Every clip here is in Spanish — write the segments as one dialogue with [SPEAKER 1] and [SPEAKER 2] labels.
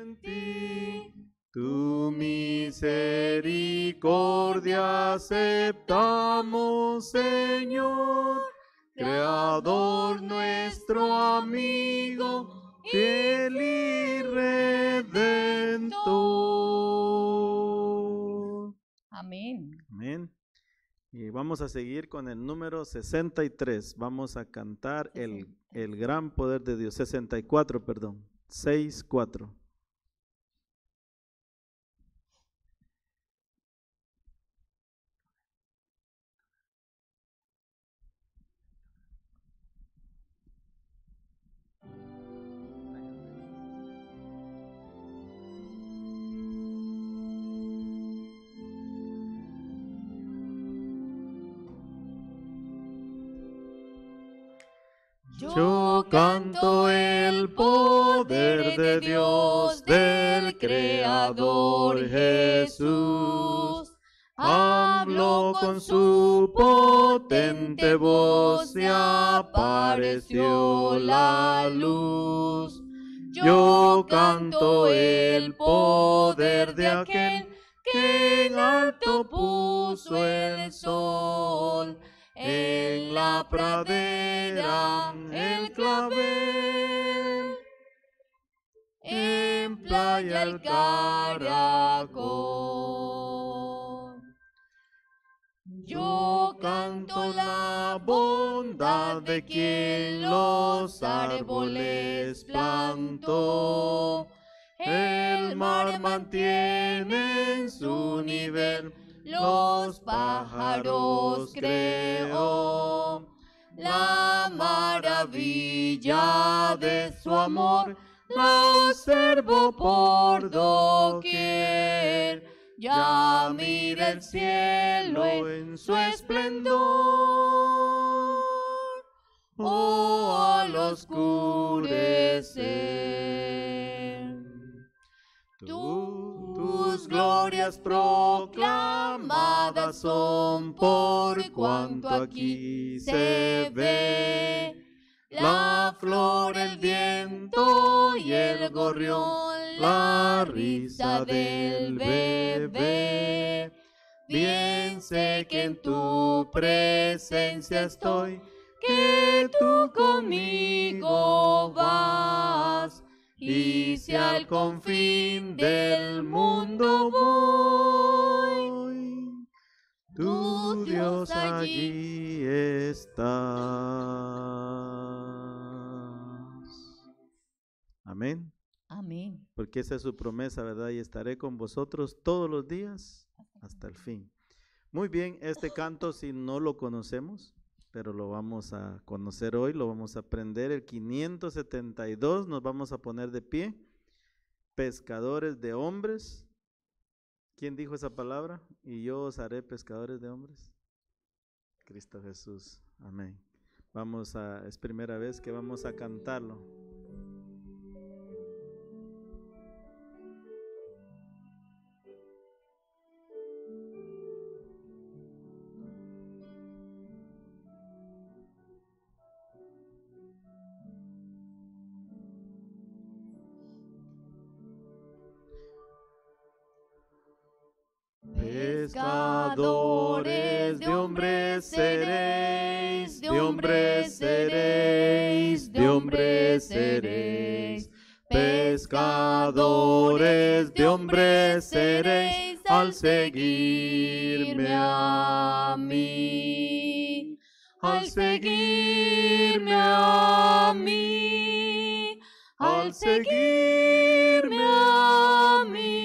[SPEAKER 1] en ti. Tu misericordia aceptamos, Señor, Creador nuestro amigo, fiel y redentor.
[SPEAKER 2] Amén.
[SPEAKER 1] Amén. Y vamos a seguir con el número 63. Vamos a cantar el gran poder de Dios. 64, perdón. 6-4. Yo canto el poder de Dios, del Creador Jesús. Habló con su potente voz y apareció la luz. Yo canto el poder de aquel que en alto puso el sol. En la pradera el clavel, en playa el caracol. Yo canto la bondad de quien los árboles plantó. El mar mantiene en su nivel, los pájaros creó. La maravilla de su amor la observo por doquier. Ya mira el cielo en su esplendor, al oscurecer. Tus glorias proclamadas son por cuanto aquí se ve. La flor, el viento y el gorrión, la risa del bebé. Bien sé que en tu presencia estoy, que tú conmigo vas. Y si al confín del mundo voy, tu Dios allí estás. Amén.
[SPEAKER 2] Amén.
[SPEAKER 1] Porque esa es su promesa, ¿verdad? Y estaré con vosotros todos los días hasta el fin. Muy bien, este canto si no lo conocemos, pero lo vamos a conocer hoy, lo vamos a aprender. El 572 nos vamos a poner de pie. Pescadores de hombres. ¿Quién dijo esa palabra? Y yo os haré pescadores de hombres. Cristo Jesús. Amén. Es primera vez que vamos a cantarlo. Pescadores de hombres seréis, de hombres seréis, de hombres seréis. Pescadores de hombres seréis al seguirme a mí, al seguirme a mí, al seguirme a mí.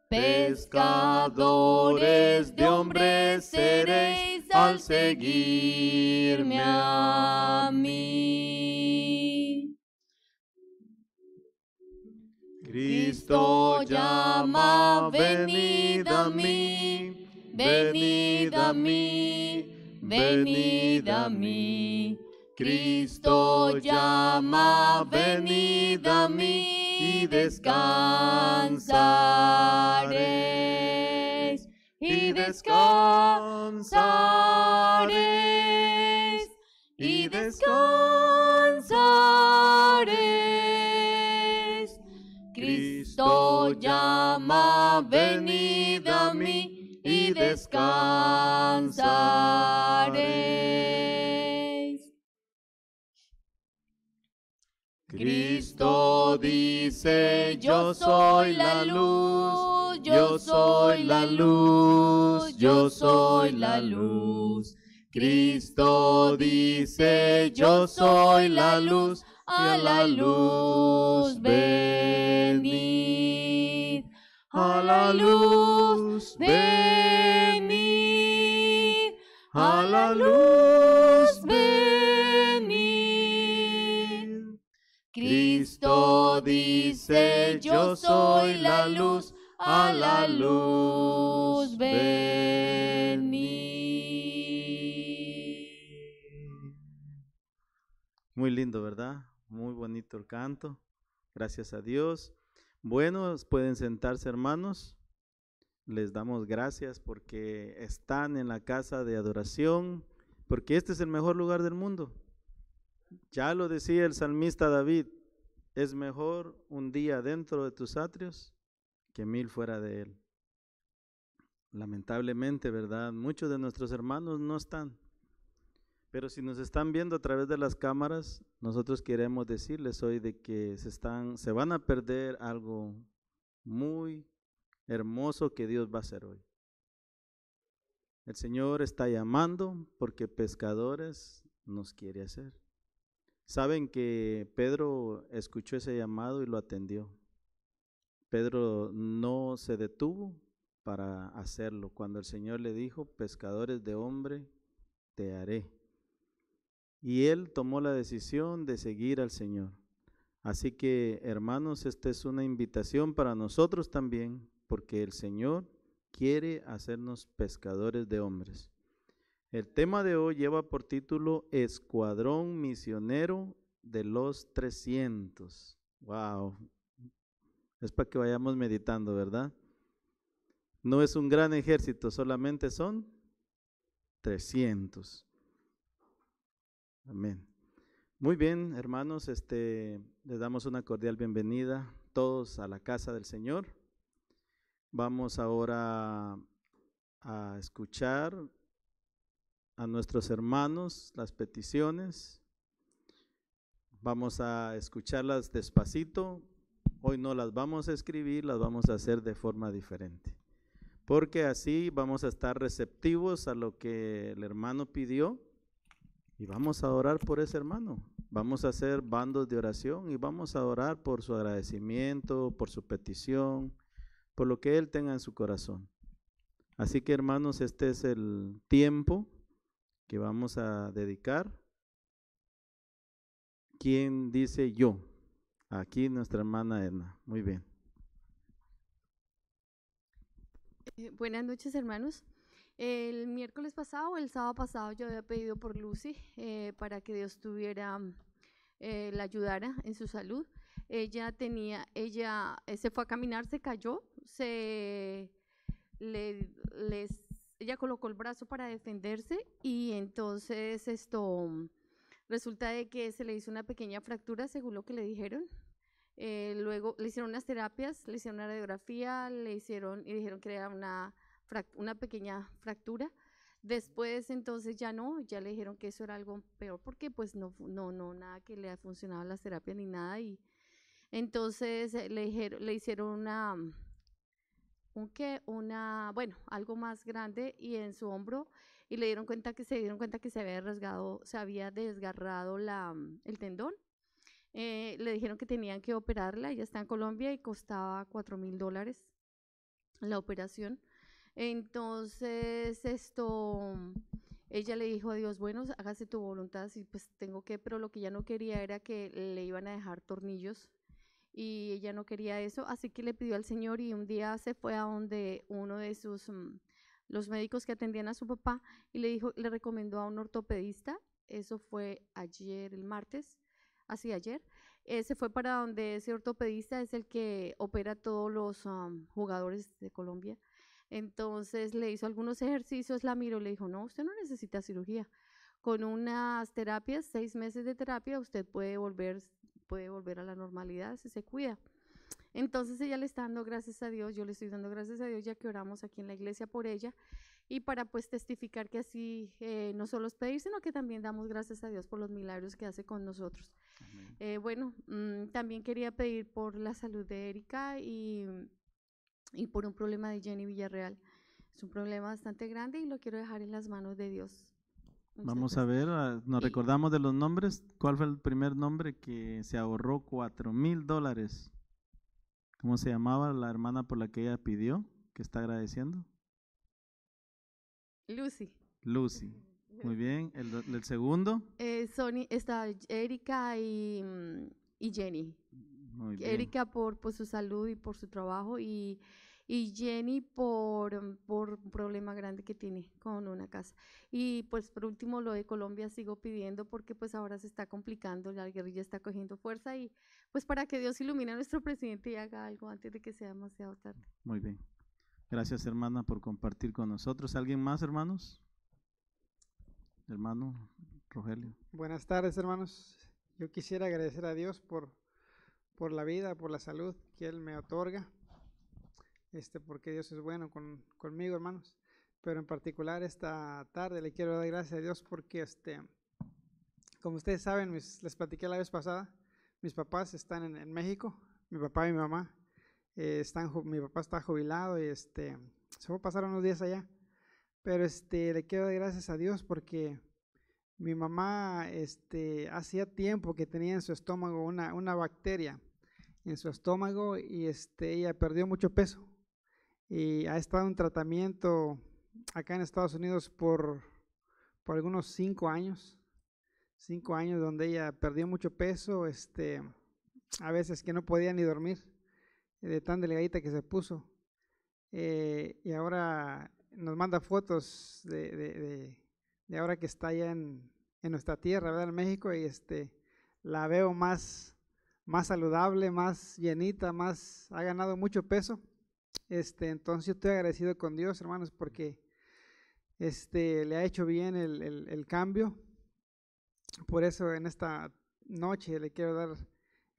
[SPEAKER 1] Pescadores de hombres seréis al seguirme a mí. Cristo llama, venid a mí, venid a mí, venid a mí. Cristo llama, venid a mí y descansaréis, y descansaréis, y descansaréis.
[SPEAKER 2] venid a mí y descansaréis. Cristo dice, yo soy la luz, yo soy la luz, yo soy la luz. Cristo dice, yo soy la luz, a la luz venid, a la luz venid, a la luz venid. Cristo dice, yo soy la luz, a la luz venid.
[SPEAKER 1] Muy lindo, ¿verdad? Muy bonito el canto. Gracias a Dios. Bueno, pueden sentarse, hermanos. Les damos gracias porque están en la casa de adoración, porque este es el mejor lugar del mundo. Ya lo decía el salmista David, es mejor un día dentro de tus atrios que 1000 fuera de él. Lamentablemente, ¿verdad? Muchos de nuestros hermanos no están. Pero si nos están viendo a través de las cámaras, nosotros queremos decirles hoy de que se van a perder algo muy hermoso que Dios va a hacer hoy. El Señor está llamando porque pescadores nos quiere hacer. Saben que Pedro escuchó ese llamado y lo atendió. Pedro no se detuvo para hacerlo. Cuando el Señor le dijo, pescadores de hombre te haré. Y él tomó la decisión de seguir al Señor. Así que, hermanos, esta es una invitación para nosotros también, porque el Señor quiere hacernos pescadores de hombres. El tema de hoy lleva por título Escuadrón Misionero de los 300. ¡Wow! Es para que vayamos meditando, ¿verdad? No es un gran ejército, solamente son 300. Amén. Muy bien, hermanos, les damos una cordial bienvenida todos a la casa del Señor. Vamos ahora a escuchar a nuestros hermanos las peticiones. Vamos a escucharlas despacito. Hoy no las vamos a escribir, las vamos a hacer de forma diferente. Porque así vamos a estar receptivos a lo que el hermano pidió. Y vamos a orar por ese hermano. Vamos a hacer bandos de oración y vamos a orar por su agradecimiento, por su petición, por lo que él tenga en su corazón. Así que, hermanos, este es el tiempo que vamos a dedicar. ¿Quién dice yo? Aquí nuestra hermana Edna. Muy bien.
[SPEAKER 3] Buenas noches, hermanos. El miércoles pasado, el sábado pasado, yo había pedido por Lucy para que Dios la ayudara en su salud. Ella se fue a caminar, se cayó, ella colocó el brazo para defenderse y entonces resulta de que se le hizo una pequeña fractura según lo que le dijeron. Luego le hicieron unas terapias, le hicieron una radiografía, y dijeron que era una pequeña fractura. Después entonces ya le dijeron que eso era algo peor porque pues no nada que le ha funcionado las terapias ni nada, y entonces le hicieron algo más grande y en su hombro, y se dieron cuenta que se había desgarrado el tendón. Le dijeron que tenían que operarla. Ella está en Colombia y costaba $4,000 la operación. Entonces ella le dijo a Dios, bueno, hágase tu voluntad, sí, pues pero lo que ella no quería era que le iban a dejar tornillos y ella no quería eso, así que le pidió al Señor y un día se fue a donde uno de los médicos que atendían a su papá y le recomendó a un ortopedista. Eso fue ayer, el martes, ayer. Se fue para donde ese ortopedista es el que opera a todos los jugadores de Colombia. Entonces le hizo algunos ejercicios, la miró y le dijo, no, usted no necesita cirugía. Con unas terapias, 6 meses de terapia, usted puede volver a la normalidad si se cuida. Entonces ella le está dando gracias a Dios, yo le estoy dando gracias a Dios ya que oramos aquí en la iglesia por ella y para pues testificar que así no solo es pedir, sino que también damos gracias a Dios por los milagros que hace con nosotros. Bueno, también quería pedir por la salud de Erika y por un problema de Jenny Villarreal. Es un problema bastante grande y lo quiero dejar en las manos de Dios. Muchas
[SPEAKER 1] Vamos a
[SPEAKER 3] gracias.
[SPEAKER 1] ver, nos
[SPEAKER 3] Y-
[SPEAKER 1] recordamos de los nombres. ¿Cuál fue el primer nombre que se ahorró $4,000? ¿Cómo se llamaba la hermana por la que ella pidió, que está agradeciendo?
[SPEAKER 3] Lucy.
[SPEAKER 1] Lucy. Muy bien. El segundo.
[SPEAKER 3] Sony, está Erika y Jenny.
[SPEAKER 1] Muy bien.
[SPEAKER 3] Erika por su salud y por su trabajo y Jenny por un problema grande que tiene con una casa. Y pues por último lo de Colombia sigo pidiendo porque pues ahora se está complicando, la guerrilla está cogiendo fuerza y pues para que Dios ilumine a nuestro presidente y haga algo antes de que sea demasiado tarde.
[SPEAKER 1] Muy bien. Gracias, hermana, por compartir con nosotros. ¿Alguien más, hermanos? Hermano Rogelio.
[SPEAKER 4] Buenas tardes, hermanos. Yo quisiera agradecer a Dios por la vida, por la salud que Él me otorga, porque Dios es bueno conmigo, hermanos. Pero en particular esta tarde le quiero dar gracias a Dios porque, como ustedes saben, les platiqué la vez pasada, mis papás están en México, mi papá y mi mamá. Mi papá está jubilado y se fue a pasar unos días allá. Pero le quiero dar gracias a Dios porque mi mamá hacía tiempo que tenía en su estómago una bacteria en su estómago y ella perdió mucho peso y ha estado en tratamiento acá en Estados Unidos por algunos 5 años. 5 años donde ella perdió mucho peso, a veces que no podía ni dormir de tan delgadita que se puso. Y ahora nos manda fotos de ahora que está allá en nuestra tierra, ¿verdad? En México, y la veo más saludable, más llenita, ha ganado mucho peso. Entonces yo estoy agradecido con Dios, hermanos, porque le ha hecho bien el cambio. Por eso en esta noche le quiero dar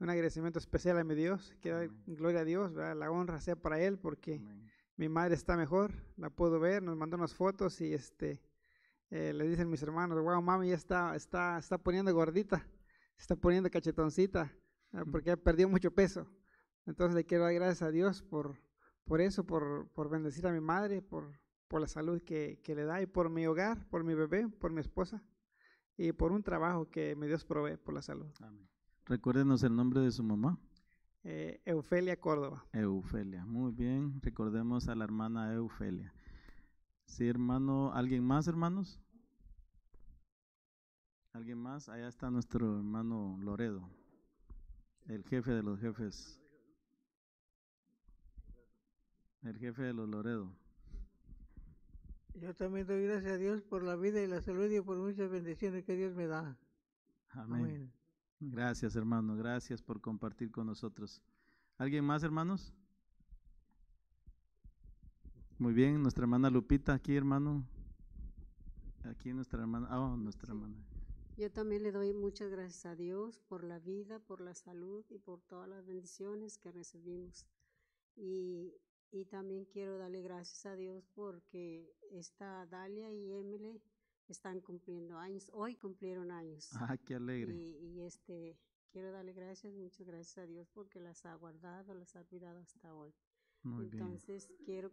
[SPEAKER 4] un agradecimiento especial a mi Dios, quiero dar gloria a Dios, ¿verdad? La honra sea para Él, porque mi madre está mejor, la puedo ver, nos mandó unas fotos y le dicen mis hermanos, wow, mami ya está poniendo gordita, se está poniendo cachetoncita, porque perdió mucho peso. Entonces le quiero dar gracias a Dios por eso, por bendecir a mi madre, por la salud que le da y por mi hogar, por mi bebé, por mi esposa y por un trabajo que mi Dios provee por la salud.
[SPEAKER 1] Amén. Recuérdenos el nombre de su mamá.
[SPEAKER 4] Eufelia Córdoba.
[SPEAKER 1] Eufelia, muy bien. Recordemos a la hermana Eufelia. Sí, hermano. ¿Alguien más, hermanos? ¿Alguien más? Allá está nuestro hermano Loredo, el jefe de los jefes. El jefe de los Loredo.
[SPEAKER 5] Yo también doy gracias a Dios por la vida y la salud y por muchas bendiciones que Dios me da.
[SPEAKER 1] Amén.
[SPEAKER 5] Amén.
[SPEAKER 1] Gracias, hermano. Gracias por compartir con nosotros. ¿Alguien más, hermanos? Muy bien, nuestra hermana Lupita aquí, hermano. Aquí nuestra hermana. Nuestra hermana.
[SPEAKER 6] Yo también le doy muchas gracias a Dios por la vida, por la salud y por todas las bendiciones que recibimos. Y también quiero darle gracias a Dios porque esta Dalia y Emily están cumpliendo años. Hoy cumplieron años.
[SPEAKER 1] Ah, qué alegre.
[SPEAKER 6] Y quiero darle gracias, muchas gracias a Dios porque las ha guardado, las ha cuidado hasta hoy.
[SPEAKER 1] Muy
[SPEAKER 6] Entonces quiero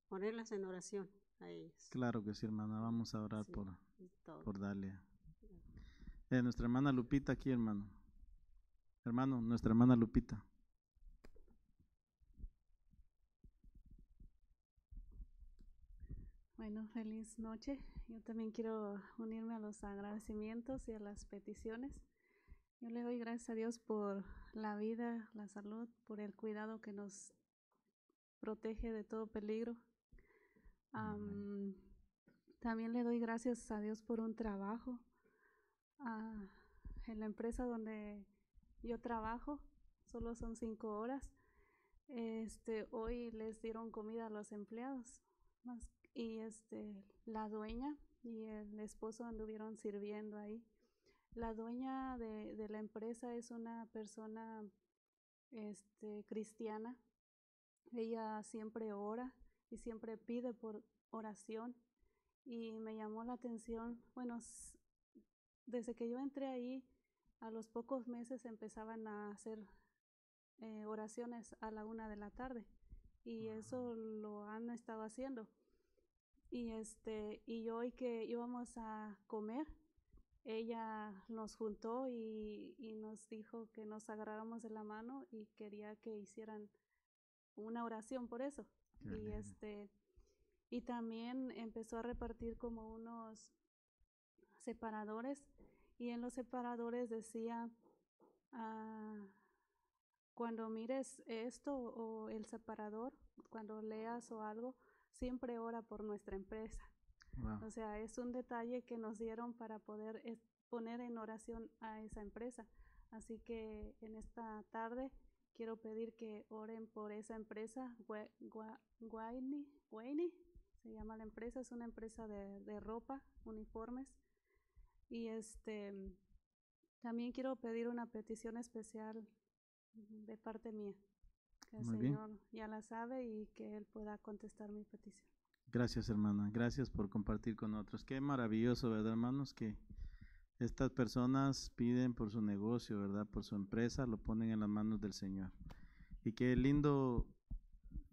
[SPEAKER 6] ponerlas en oración a ellas.
[SPEAKER 1] Claro que sí, hermana. Vamos a orar
[SPEAKER 6] Sí,
[SPEAKER 1] por Dalia. Nuestra hermana Lupita aquí, hermano. Hermano, nuestra hermana Lupita.
[SPEAKER 7] Bueno, feliz noche. Yo también quiero unirme a los agradecimientos y a las peticiones. Yo le doy gracias a Dios por la vida, la salud, por el cuidado que nos protege de todo peligro. También le doy gracias a Dios por un trabajo. En la empresa donde yo trabajo, solo son 5 horas. Hoy les dieron comida a los empleados. Y la dueña y el esposo anduvieron sirviendo ahí. La dueña de la empresa es una persona cristiana. Ella siempre ora y siempre pide por oración. Y me llamó la atención, bueno, desde que yo entré ahí, a los pocos meses empezaban a hacer oraciones a la 1 de la tarde. Y eso lo han estado haciendo. Y hoy que íbamos a comer, ella nos juntó y nos dijo que nos agarráramos de la mano y quería que hicieran una oración por eso. Y también empezó a repartir como unos separadores, y en los separadores decía, cuando mires esto o el separador, cuando leas o algo, siempre ora por nuestra empresa.
[SPEAKER 1] Wow.
[SPEAKER 7] O sea, es un detalle que nos dieron para poder poner en oración a esa empresa. Así que en esta tarde quiero pedir que oren por esa empresa, Guaini, se llama la empresa, es una empresa de ropa, uniformes. Y también quiero pedir una petición especial de parte mía, que el
[SPEAKER 1] Muy bien.
[SPEAKER 7] Señor ya la sabe y que Él pueda contestar mi petición.
[SPEAKER 1] Gracias, hermana. Gracias por compartir con nosotros. Qué maravilloso, ¿verdad, hermanos? Que estas personas piden por su negocio, ¿verdad? Por su empresa, lo ponen en las manos del Señor. Y qué lindo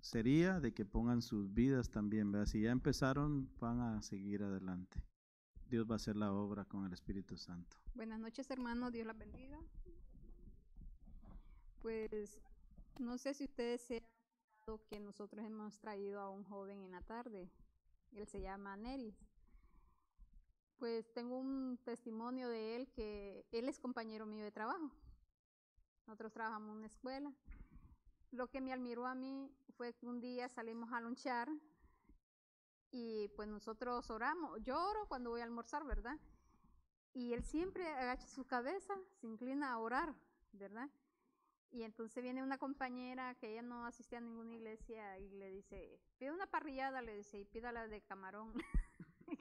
[SPEAKER 1] sería de que pongan sus vidas también, ¿verdad? Si ya empezaron, van a seguir adelante. Dios va a hacer la obra con el Espíritu Santo.
[SPEAKER 8] Buenas noches, hermanos. Dios las bendiga. Pues no sé si ustedes se han fijado que nosotros hemos traído a un joven en la tarde. Él se llama Neris. Pues tengo un testimonio de él, que él es compañero mío de trabajo. Nosotros trabajamos en una escuela. Lo que me admiró a mí fue que un día salimos a lunchar y pues nosotros oramos. Yo oro cuando voy a almorzar, ¿verdad? Y él siempre agacha su cabeza, se inclina a orar, ¿verdad? Y entonces viene una compañera que ella no asistía a ninguna iglesia y le dice, pide una parrillada, le dice, y pídala de camarón,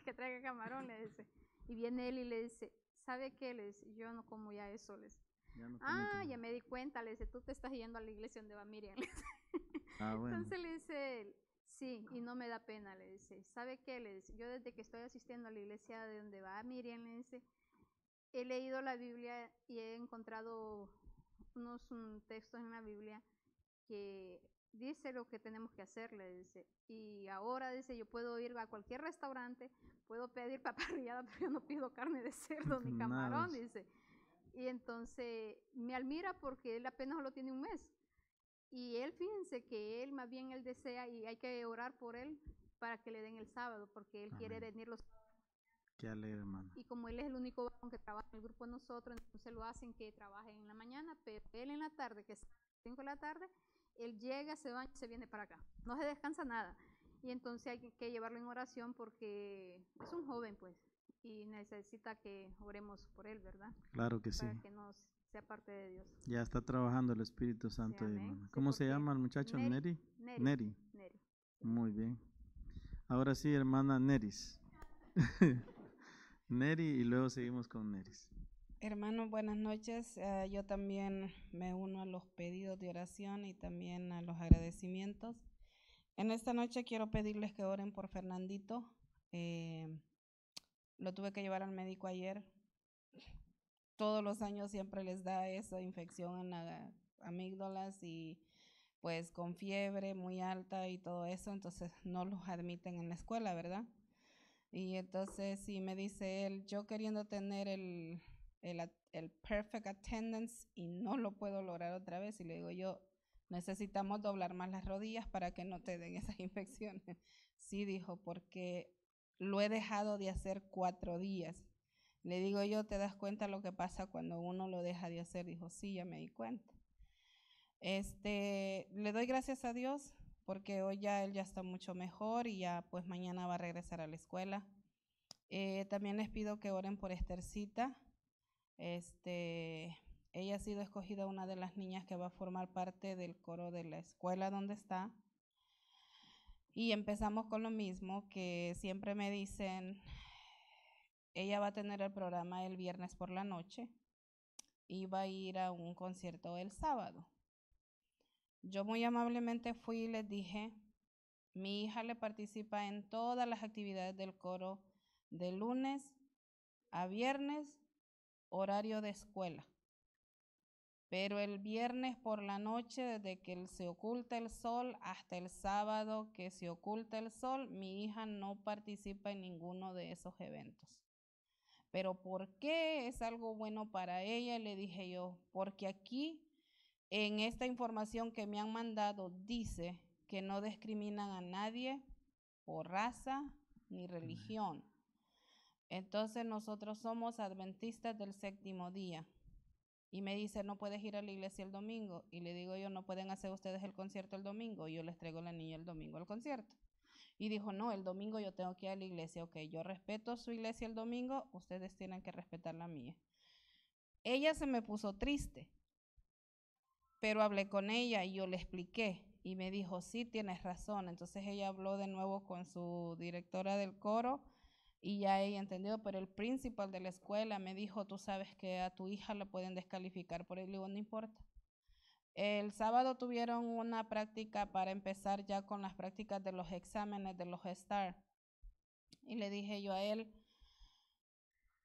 [SPEAKER 8] que traiga camarón, le dice. Y viene él y le dice, ¿sabe qué? Le dice, yo no como ya eso, le dice. Ya me di cuenta, le dice, tú te estás yendo a la iglesia donde va Miriam.
[SPEAKER 1] Bueno.
[SPEAKER 8] Entonces le dice él, sí, y no me da pena, le dice, ¿sabe qué? Le dice, yo desde que estoy asistiendo a la iglesia de donde va Miriam, le dice, he leído la Biblia y he encontrado unos textos en la Biblia que dice lo que tenemos que hacer, le dice. Y ahora, dice, yo puedo ir a cualquier restaurante, puedo pedir paparrillada, pero yo no pido carne de cerdo ni camarón, dice. Y entonces me admira porque él apenas lo tiene un mes. Y él, fíjense que él más bien él desea, y hay que orar por él para que le den el sábado, porque él quiere venir los sábados.
[SPEAKER 1] Qué alegre, hermano.
[SPEAKER 8] Y como él es el único varón que trabaja en el grupo de nosotros, entonces lo hacen que trabaje en la mañana, pero él en la tarde, que es 5 de la tarde, él llega, se baña y se viene para acá. No se descansa nada. Y entonces hay que llevarlo en oración porque es un joven, pues, y necesita que oremos por él, ¿verdad?
[SPEAKER 1] Claro que sí.
[SPEAKER 8] Para que no sea parte de Dios.
[SPEAKER 1] Ya está trabajando el Espíritu Santo,
[SPEAKER 8] Sí,
[SPEAKER 1] hermano.
[SPEAKER 8] sí,
[SPEAKER 1] ¿Cómo se llama el muchacho?
[SPEAKER 8] Neri.
[SPEAKER 1] Neri. Muy bien. Ahora sí, hermana Neris. Neri, y luego seguimos con Neris.
[SPEAKER 9] Hermanos, buenas noches. Yo también me uno a los pedidos de oración y también a los agradecimientos. En esta noche quiero pedirles que oren por Fernandito. Lo tuve que llevar al médico ayer. Todos los años siempre les da esa infección en las amígdalas y pues con fiebre muy alta y todo eso, entonces no los admiten en la escuela, ¿verdad? Y entonces sí me dice él, yo queriendo tener el perfect attendance y no lo puedo lograr otra vez, y le digo yo, necesitamos doblar más las rodillas para que no te den esas infecciones. Sí, dijo, porque lo he dejado de hacer 4 días. Le digo yo, ¿te das cuenta lo que pasa cuando uno lo deja de hacer? Dijo, sí, ya me di cuenta. Le doy gracias a Dios porque hoy ya él ya está mucho mejor y ya pues mañana va a regresar a la escuela. También les pido que oren por Esthercita. Ella ha sido escogida una de las niñas que va a formar parte del coro de la escuela donde está. Y empezamos con lo mismo, que siempre me dicen, ella va a tener el programa el viernes por la noche y va a ir a un concierto el sábado. Yo muy amablemente fui y les dije, mi hija le participa en todas las actividades del coro de lunes a viernes, horario de escuela. Pero el viernes por la noche, desde que se oculta el sol hasta el sábado que se oculta el sol, mi hija no participa en ninguno de esos eventos. Pero ¿por qué es algo bueno para ella? Le dije yo, porque aquí en esta información que me han mandado dice que no discriminan a nadie por raza ni religión. Entonces nosotros somos adventistas del séptimo día. Y me dice, no puedes ir a la iglesia el domingo. Y le digo yo, no pueden hacer ustedes el concierto el domingo. Yo les traigo a la niña el domingo al concierto. Y dijo, no, el domingo yo tengo que ir a la iglesia. Ok, yo respeto su iglesia el domingo, ustedes tienen que respetar la mía. Ella se me puso triste, pero hablé con ella y yo le expliqué. Y me dijo, sí, tienes razón. Entonces ella habló de nuevo con su directora del coro y ya ella entendió, pero el principal de la escuela me dijo, tú sabes que a tu hija la pueden descalificar por él. Le digo, no importa. El sábado tuvieron una práctica para empezar ya con las prácticas de los exámenes de los STAR. Y le dije yo a él,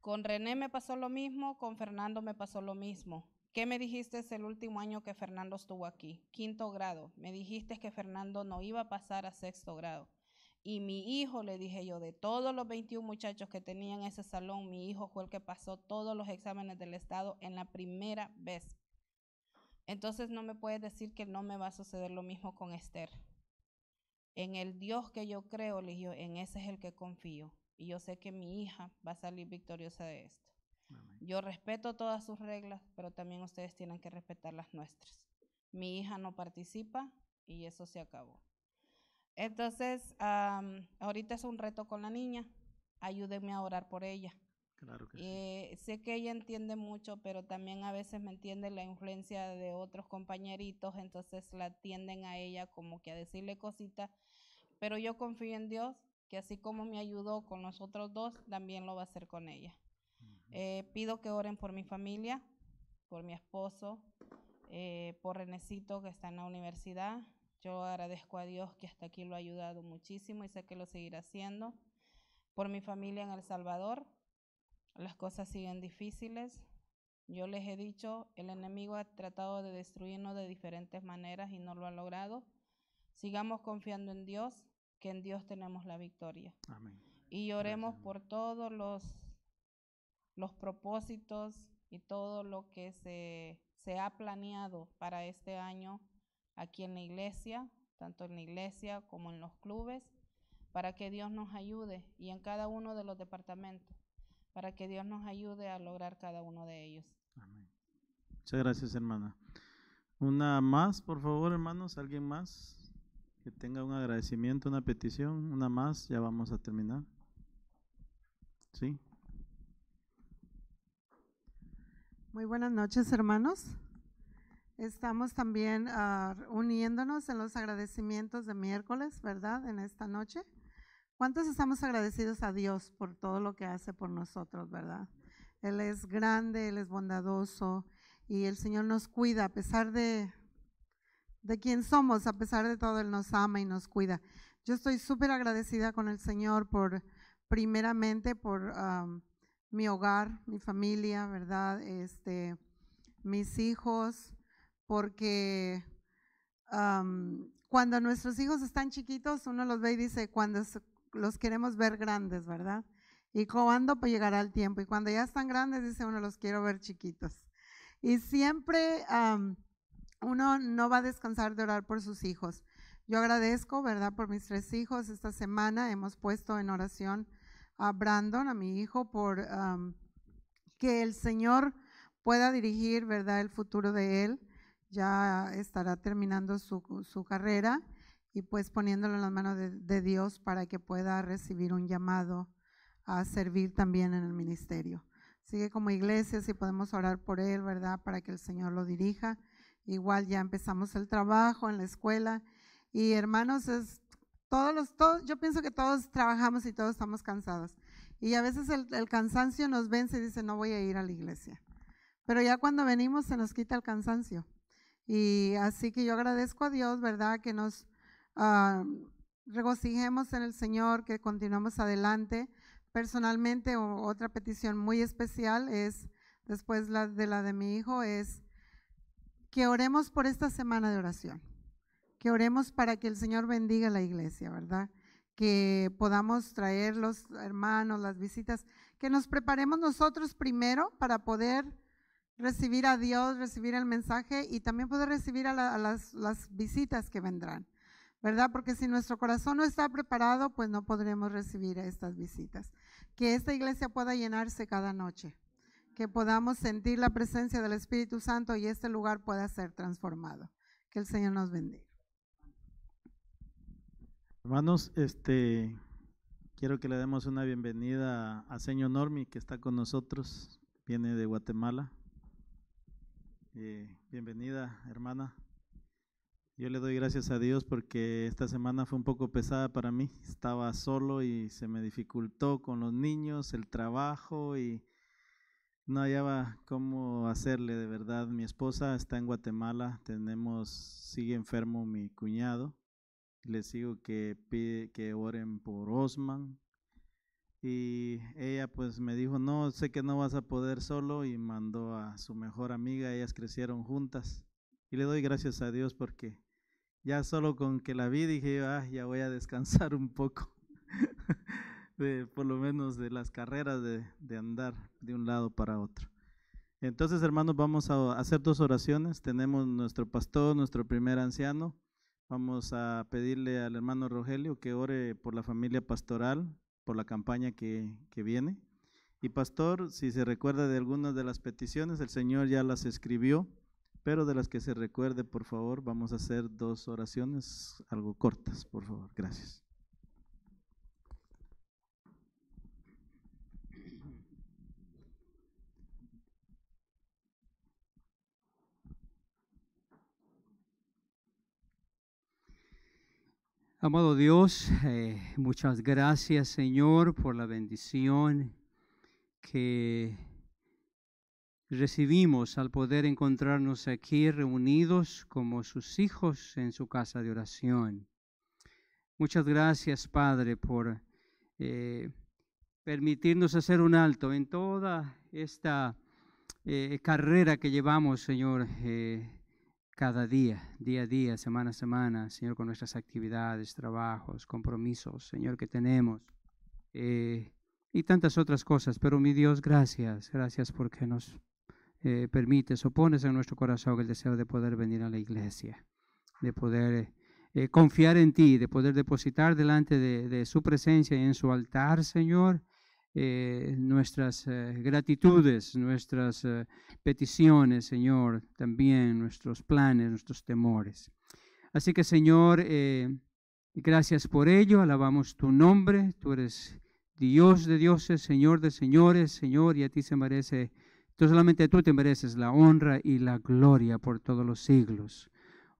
[SPEAKER 9] con René me pasó lo mismo, con Fernando me pasó lo mismo. ¿Qué me dijiste el último año que Fernando estuvo aquí? 5º grado. Me dijiste que Fernando no iba a pasar a 6º grado. Y mi hijo, le dije yo, de todos los 21 muchachos que tenían ese salón, mi hijo fue el que pasó todos los exámenes del estado en la primera vez. Entonces no me puedes decir que no me va a suceder lo mismo con Esther. En el Dios que yo creo, le dije, en ese es el que confío. Y yo sé que mi hija va a salir victoriosa de esto. Amén. Yo respeto todas sus reglas, pero también ustedes tienen que respetar las nuestras. Mi hija no participa y eso se acabó. Entonces, ahorita es un reto con la niña. Ayúdenme a orar por ella.
[SPEAKER 1] Claro que sí.
[SPEAKER 9] Sé que ella entiende mucho, pero también a veces me entiende la influencia de otros compañeritos, entonces la tienden a ella como que a decirle cositas, pero yo confío en Dios, que así como me ayudó con los otros dos, también lo va a hacer con ella. Pido que oren por mi familia, por mi esposo, por Renecito que está en la universidad. Yo agradezco a Dios que hasta aquí lo ha ayudado muchísimo y sé que lo seguirá haciendo. Por mi familia en El Salvador. Las cosas siguen difíciles. Yo les he dicho, el enemigo ha tratado de destruirnos de diferentes maneras y no lo ha logrado. Sigamos confiando en Dios, que en Dios tenemos la victoria.
[SPEAKER 1] Amén.
[SPEAKER 9] Y oremos por todos los propósitos y todo lo que se ha planeado para este año aquí en la iglesia, tanto en la iglesia como en los clubes, para que Dios nos ayude y en cada uno de los departamentos, para que Dios nos ayude a lograr cada uno de ellos.
[SPEAKER 1] Amén. Muchas gracias, hermana. Una más, por favor, hermanos, alguien más que tenga un agradecimiento, una petición, una más, ya vamos a terminar. Sí.
[SPEAKER 10] Muy buenas noches, hermanos. Estamos también uniéndonos en los agradecimientos de miércoles, ¿verdad? En esta noche. ¿Cuántos estamos agradecidos a Dios por todo lo que hace por nosotros, verdad? Él es grande, Él es bondadoso y el Señor nos cuida a pesar de quién somos, a pesar de todo, Él nos ama y nos cuida. Yo estoy súper agradecida con el Señor primeramente por mi hogar, mi familia, ¿verdad? Mis hijos, porque cuando nuestros hijos están chiquitos, uno los ve y dice, cuando los queremos ver grandes, ¿verdad? Y cuando pues llegará el tiempo, y cuando ya están grandes, dice uno, los quiero ver chiquitos. Y siempre uno no va a descansar de orar por sus hijos. Yo agradezco, ¿verdad?, por mis 3 hijos. Esta semana hemos puesto en oración a Brandon, a mi hijo, por que el Señor pueda dirigir, ¿verdad?, el futuro de él. Ya estará terminando su carrera y pues poniéndolo en las manos de Dios para que pueda recibir un llamado a servir también en el ministerio. Así que como iglesia, si podemos orar por él, ¿verdad?, para que el Señor lo dirija. Igual ya empezamos el trabajo en la escuela y hermanos, yo pienso que todos trabajamos y todos estamos cansados. Y a veces el cansancio nos vence y dice, no voy a ir a la iglesia. Pero ya cuando venimos se nos quita el cansancio. Y así que yo agradezco a Dios, ¿verdad? Que nos regocijemos en el Señor, que continuemos adelante. Personalmente, otra petición muy especial es, después de la de mi hijo, es que oremos por esta semana de oración, que oremos para que el Señor bendiga la iglesia, ¿verdad? Que podamos traer los hermanos, las visitas, que nos preparemos nosotros primero para poder recibir a Dios, recibir el mensaje y también poder recibir a las visitas que vendrán, ¿verdad? Porque si nuestro corazón no está preparado, pues no podremos recibir a estas visitas. Que esta iglesia pueda llenarse cada noche, que podamos sentir la presencia del Espíritu Santo y este lugar pueda ser transformado. Que el Señor nos bendiga.
[SPEAKER 1] Hermanos, quiero que le demos una bienvenida a señor Normi, que está con nosotros, viene de Guatemala. Bienvenida, hermana. Yo le doy gracias a Dios porque esta semana fue un poco pesada para mí. Estaba solo y se me dificultó con los niños, el trabajo y no hallaba cómo hacerle, de verdad. Mi esposa está en Guatemala, sigue enfermo mi cuñado. Les digo que pide que oren por Osman. Y ella pues me dijo, no, sé que no vas a poder solo, y mandó a su mejor amiga. Ellas crecieron juntas y le doy gracias a Dios porque ya solo con que la vi dije, ya voy a descansar un poco por lo menos de las carreras de andar de un lado para otro. Entonces, hermanos, vamos a hacer 2 oraciones. Tenemos nuestro pastor, nuestro primer anciano. Vamos a pedirle al hermano Rogelio que ore por la familia pastoral, por la campaña que viene. Y pastor, si se recuerda de algunas de las peticiones, el Señor ya las escribió, pero de las que se recuerde, por favor, vamos a hacer 2 oraciones, algo cortas, por favor. Gracias.
[SPEAKER 11] Amado Dios, muchas gracias, Señor, por la bendición que recibimos al poder encontrarnos aquí reunidos como sus hijos en su casa de oración. Muchas gracias, Padre, por permitirnos hacer un alto en toda esta carrera que llevamos, Señor, cada día, día a día, semana a semana, Señor, con nuestras actividades, trabajos, compromisos, Señor, que tenemos, y tantas otras cosas. Pero mi Dios, gracias porque nos permites o pones en nuestro corazón el deseo de poder venir a la iglesia, de poder confiar en ti, de poder depositar delante de su presencia y en su altar, Señor, nuestras gratitudes, nuestras peticiones, Señor, también nuestros planes, nuestros temores. Así que, Señor, gracias por ello, alabamos tu nombre. Tú eres Dios de dioses, Señor de señores, Señor, y a ti se merece, solamente tú te mereces la honra y la gloria por todos los siglos.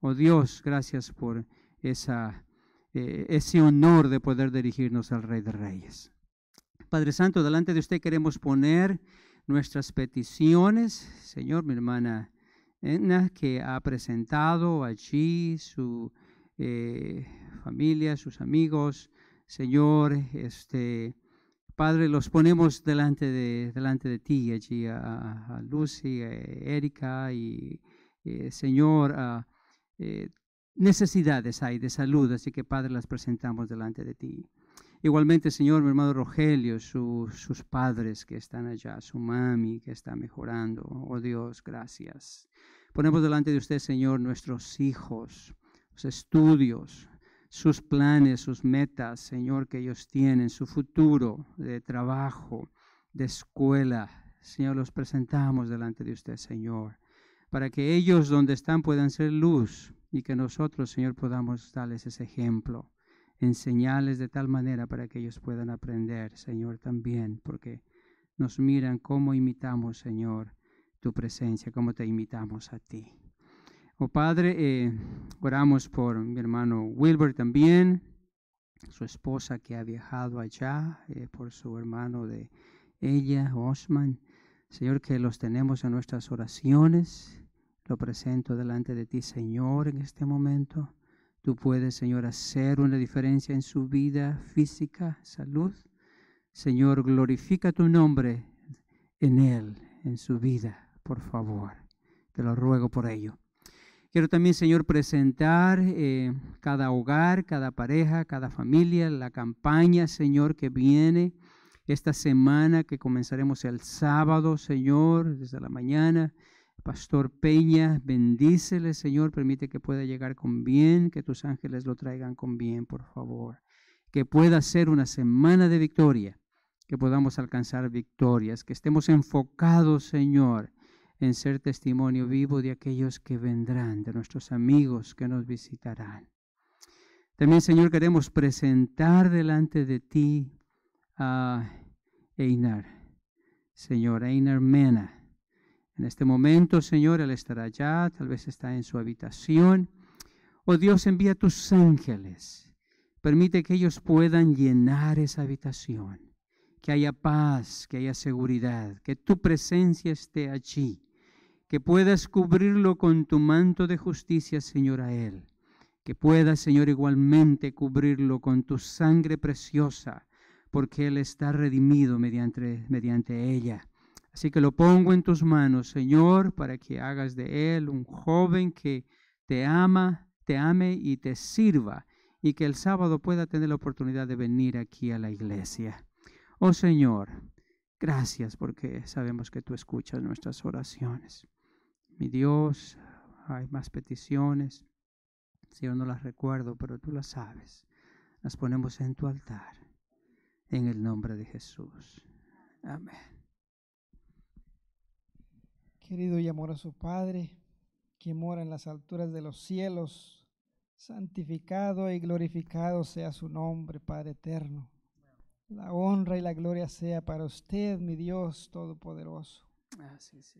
[SPEAKER 11] Oh Dios, gracias por ese honor de poder dirigirnos al Rey de Reyes. Padre Santo, delante de usted queremos poner nuestras peticiones. Señor, mi hermana Edna, que ha presentado allí su familia, sus amigos. Señor, Padre, los ponemos delante de ti, allí a Lucy, a Erika y Señor, necesidades hay de salud, así que Padre, las presentamos delante de ti. Igualmente, Señor, mi hermano Rogelio, sus padres que están allá, su mami que está mejorando. Oh Dios, gracias. Ponemos delante de usted, Señor, nuestros hijos, los estudios, sus planes, sus metas, Señor, que ellos tienen, su futuro de trabajo, de escuela. Señor, los presentamos delante de usted, Señor, para que ellos donde están puedan ser luz y que nosotros, Señor, podamos darles ese ejemplo. Enseñarles de tal manera para que ellos puedan aprender, Señor, también, porque nos miran cómo imitamos, Señor, tu presencia, cómo te imitamos a ti. Oh Padre, oramos por mi hermano Wilber también, su esposa que ha viajado allá, por su hermano de ella, Osman. Señor, que los tenemos en nuestras oraciones. lo presento delante de ti, Señor, en este momento. Tú puedes, Señor, hacer una diferencia en su vida física, salud. Señor, glorifica tu nombre en él, en su vida, por favor. Te lo ruego por ello. Quiero también, Señor, presentar cada hogar, cada pareja, cada familia, la campaña, Señor, que viene esta semana, que comenzaremos el sábado, Señor, desde la mañana. Pastor Peña, bendícele, Señor, permite que pueda llegar con bien, que tus ángeles lo traigan con bien, por favor. Que pueda ser una semana de victoria, que podamos alcanzar victorias, que estemos enfocados, Señor, en ser testimonio vivo de aquellos que vendrán, de nuestros amigos que nos visitarán. También, Señor, queremos presentar delante de ti a Einar, Señor, Einar Mena. En este momento, Señor, Él estará allá, tal vez está en su habitación. Oh Dios, envía tus ángeles. Permite que ellos puedan llenar esa habitación. Que haya paz, que haya seguridad, que tu presencia esté allí. Que puedas cubrirlo con tu manto de justicia, Señor, a Él. Que puedas, Señor, igualmente cubrirlo con tu sangre preciosa, porque Él está redimido mediante ella. Así que lo pongo en tus manos, Señor, para que hagas de él un joven que te ame y te sirva, y que el sábado pueda tener la oportunidad de venir aquí a la iglesia. Oh Señor, gracias porque sabemos que tú escuchas nuestras oraciones. Mi Dios, hay más peticiones. Si yo no las recuerdo, pero tú las sabes. Las ponemos en tu altar, en el nombre de Jesús. Amén.
[SPEAKER 4] Querido y amoroso Padre, que mora en las alturas de los cielos, santificado y glorificado sea su nombre, Padre eterno. La honra y la gloria sea para usted, mi Dios todopoderoso.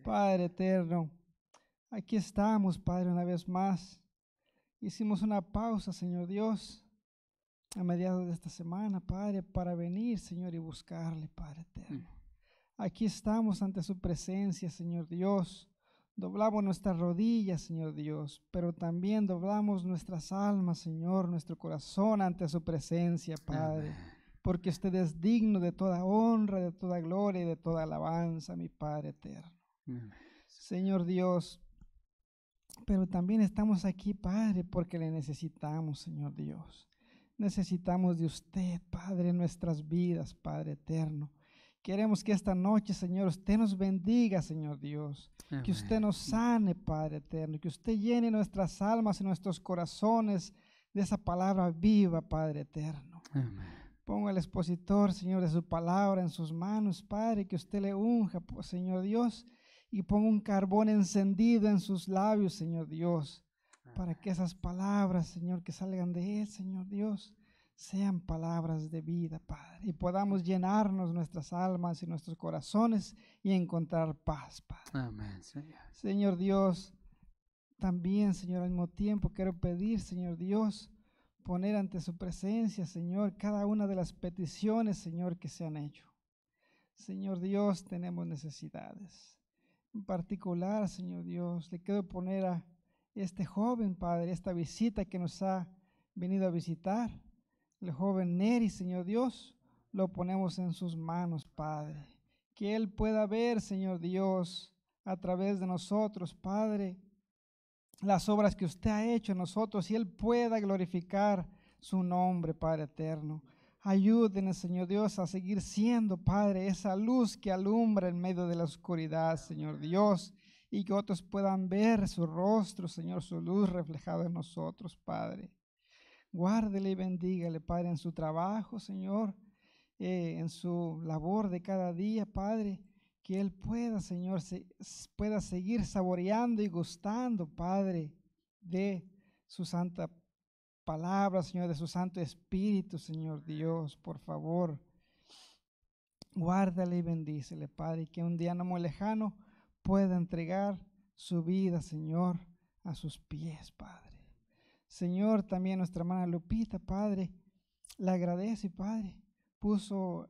[SPEAKER 4] Padre eterno, aquí estamos, Padre, una vez más. Hicimos una pausa, Señor Dios, a mediados de esta semana, Padre, para venir, Señor, y buscarle, Padre eterno. Aquí estamos ante su presencia, Señor Dios. Doblamos nuestras rodillas, Señor Dios, pero también doblamos nuestras almas, Señor, nuestro corazón ante su presencia, Padre. Porque usted es digno de toda honra, de toda gloria y de toda alabanza, mi Padre eterno. Señor Dios, pero también estamos aquí, Padre, porque le necesitamos, Señor Dios. Necesitamos de usted, Padre, en nuestras vidas, Padre eterno. Queremos que esta noche, Señor, usted nos bendiga, Señor Dios. Amén. Que usted nos sane, Padre eterno. Que usted llene nuestras almas y nuestros corazones de esa palabra viva, Padre eterno. Amén. Ponga al expositor, Señor, de su palabra en sus manos, Padre, que usted le unja, Señor Dios, y ponga un carbón encendido en sus labios, Señor Dios, para que esas palabras, Señor, que salgan de él, Señor Dios, sean palabras de vida, Padre, y podamos llenarnos nuestras almas y nuestros corazones y encontrar paz, Padre. Amén, Señor. Señor Dios, también, Señor, al mismo tiempo quiero pedir, Señor Dios, poner ante su presencia, Señor, cada una de las peticiones, Señor, que se han hecho. Señor Dios, tenemos necesidades. En particular, Señor Dios, le quiero poner a este joven, Padre, esta visita que nos ha venido a visitar. El joven Neri, Señor Dios, lo ponemos en sus manos, Padre. Que él pueda ver, Señor Dios, a través de nosotros, Padre, las obras que usted ha hecho en nosotros y él pueda glorificar su nombre, Padre eterno. Ayúdenos, Señor Dios, a seguir siendo, Padre, esa luz que alumbra en medio de la oscuridad, Señor Dios, y que otros puedan ver su rostro, Señor, su luz reflejada en nosotros, Padre. Guárdele y bendígale, Padre, en su trabajo, Señor, en su labor de cada día, Padre, que él pueda, Señor, pueda seguir saboreando y gustando, Padre, de su santa palabra, Señor, de su Santo Espíritu, Señor Dios, por favor. Guárdale y bendícele, Padre, que un día no muy lejano pueda entregar su vida, Señor, a sus pies, Padre. Señor, también nuestra hermana Lupita, Padre, le agradece, Padre, puso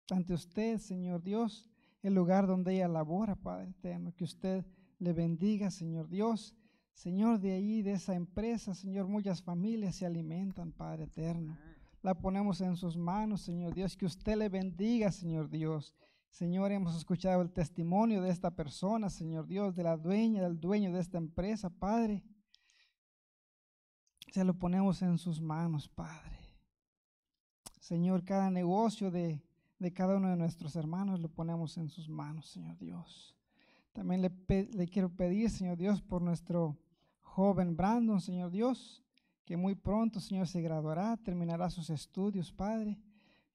[SPEAKER 4] ante usted, Señor Dios, el lugar donde ella labora, Padre eterno, que usted le bendiga, Señor Dios. Señor, de ahí, de esa empresa, Señor, muchas familias se alimentan, Padre eterno. La ponemos en sus manos, Señor Dios, que usted le bendiga, Señor Dios. Señor, hemos escuchado el testimonio de esta persona, Señor Dios, de la dueña, del dueño de esta empresa, Padre. Se lo ponemos en sus manos, Padre. Señor, cada negocio de cada uno de nuestros hermanos lo ponemos en sus manos, Señor Dios. También le quiero pedir, Señor Dios, por nuestro joven Brandon, Señor Dios, que muy pronto, Señor, se graduará, terminará sus estudios, Padre.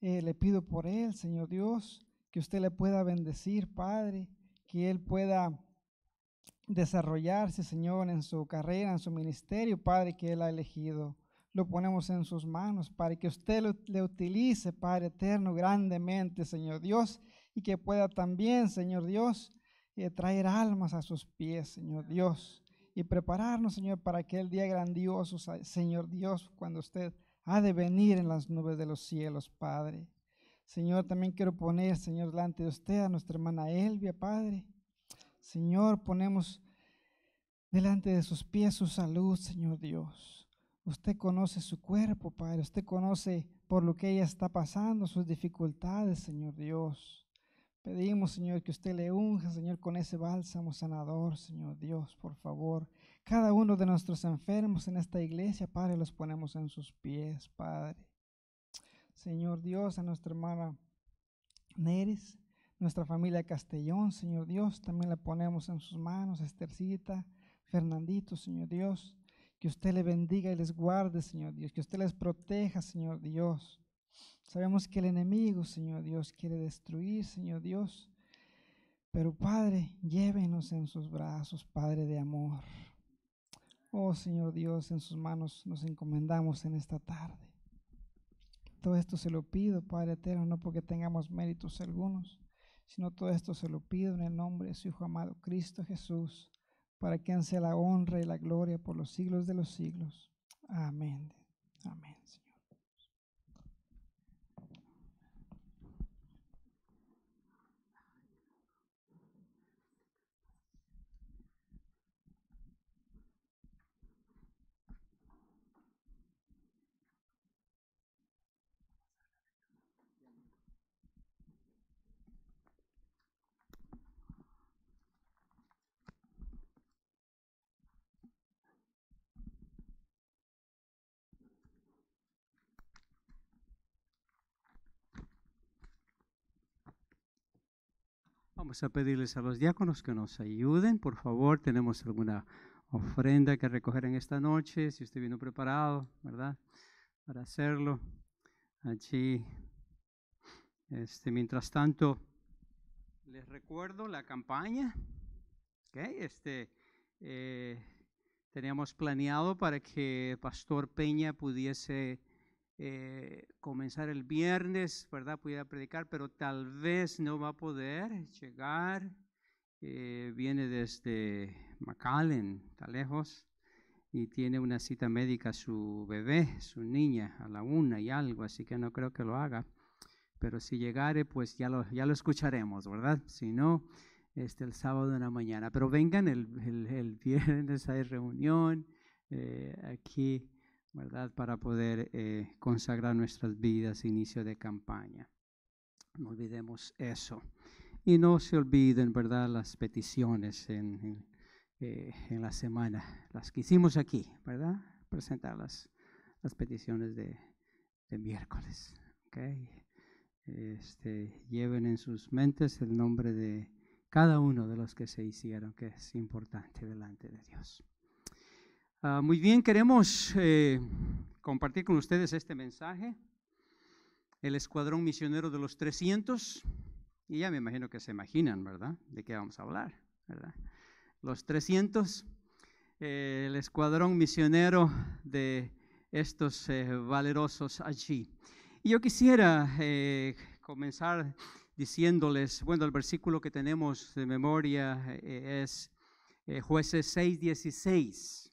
[SPEAKER 4] Le pido por él, Señor Dios, que usted le pueda bendecir, Padre, que él pueda desarrollarse, Señor, en su carrera, en su ministerio, Padre, que él ha elegido. Lo ponemos en sus manos, Padre, que usted le utilice, Padre eterno, grandemente, Señor Dios, y que pueda también, Señor Dios, traer almas a sus pies, Señor Dios, y prepararnos, Señor, para aquel día grandioso, Señor Dios, cuando usted ha de venir en las nubes de los cielos, Padre. Señor, también quiero poner, Señor, delante de usted a nuestra hermana Elvia, Padre. Señor, ponemos delante de sus pies su salud, Señor Dios. Usted conoce su cuerpo, Padre. Usted conoce por lo que ella está pasando, sus dificultades, Señor Dios. Pedimos, Señor, que usted le unja, Señor, con ese bálsamo sanador, Señor Dios, por favor. Cada uno de nuestros enfermos en esta iglesia, Padre, los ponemos en sus pies, Padre. Señor Dios, a nuestra hermana Neris, nuestra familia Castellón, Señor Dios, también la ponemos en sus manos, Estercita, Fernandito, Señor Dios, que usted le bendiga y les guarde, Señor Dios, que usted les proteja, Señor Dios. Sabemos que el enemigo, Señor Dios, quiere destruir, Señor Dios, pero Padre, llévenos en sus brazos, Padre de amor. Oh, Señor Dios, en sus manos nos encomendamos en esta tarde. Todo esto se lo pido, Padre eterno, no porque tengamos méritos algunos, sino todo esto se lo pido en el nombre de su Hijo amado Cristo Jesús, para quien sea la honra y la gloria por los siglos de los siglos. Amén. Amén, Señor.
[SPEAKER 11] Vamos a pedirles a los diáconos que nos ayuden, por favor. Tenemos alguna ofrenda que recoger en esta noche, si usted vino preparado, ¿verdad? Para hacerlo. Allí, mientras tanto, les recuerdo la campaña. Okay, teníamos planeado para que Pastor Peña pudiese comenzar el viernes, ¿verdad? Pudiera predicar, pero tal vez no va a poder llegar. Viene desde McAllen, está lejos, y tiene una cita médica su bebé, su niña, a la 1 y algo, así que no creo que lo haga. Pero si llegare, pues ya lo escucharemos, ¿verdad? Si no, el sábado en la mañana. Pero vengan el viernes, hay reunión aquí, ¿verdad? Para poder consagrar nuestras vidas, inicio de campaña. No olvidemos eso. Y no se olviden, ¿verdad? Las peticiones en la semana, las que hicimos aquí, ¿verdad? Presentar las peticiones de miércoles. ¿Okay? Lleven en sus mentes el nombre de cada uno de los que se hicieron, que es importante delante de Dios. Muy bien, queremos compartir con ustedes este mensaje, el Escuadrón Misionero de los 300, y ya me imagino que se imaginan, ¿verdad?, de qué vamos a hablar, ¿verdad? Los 300, el Escuadrón Misionero de estos valerosos allí. Y yo quisiera comenzar diciéndoles, bueno, el versículo que tenemos de memoria es Jueces 6:16.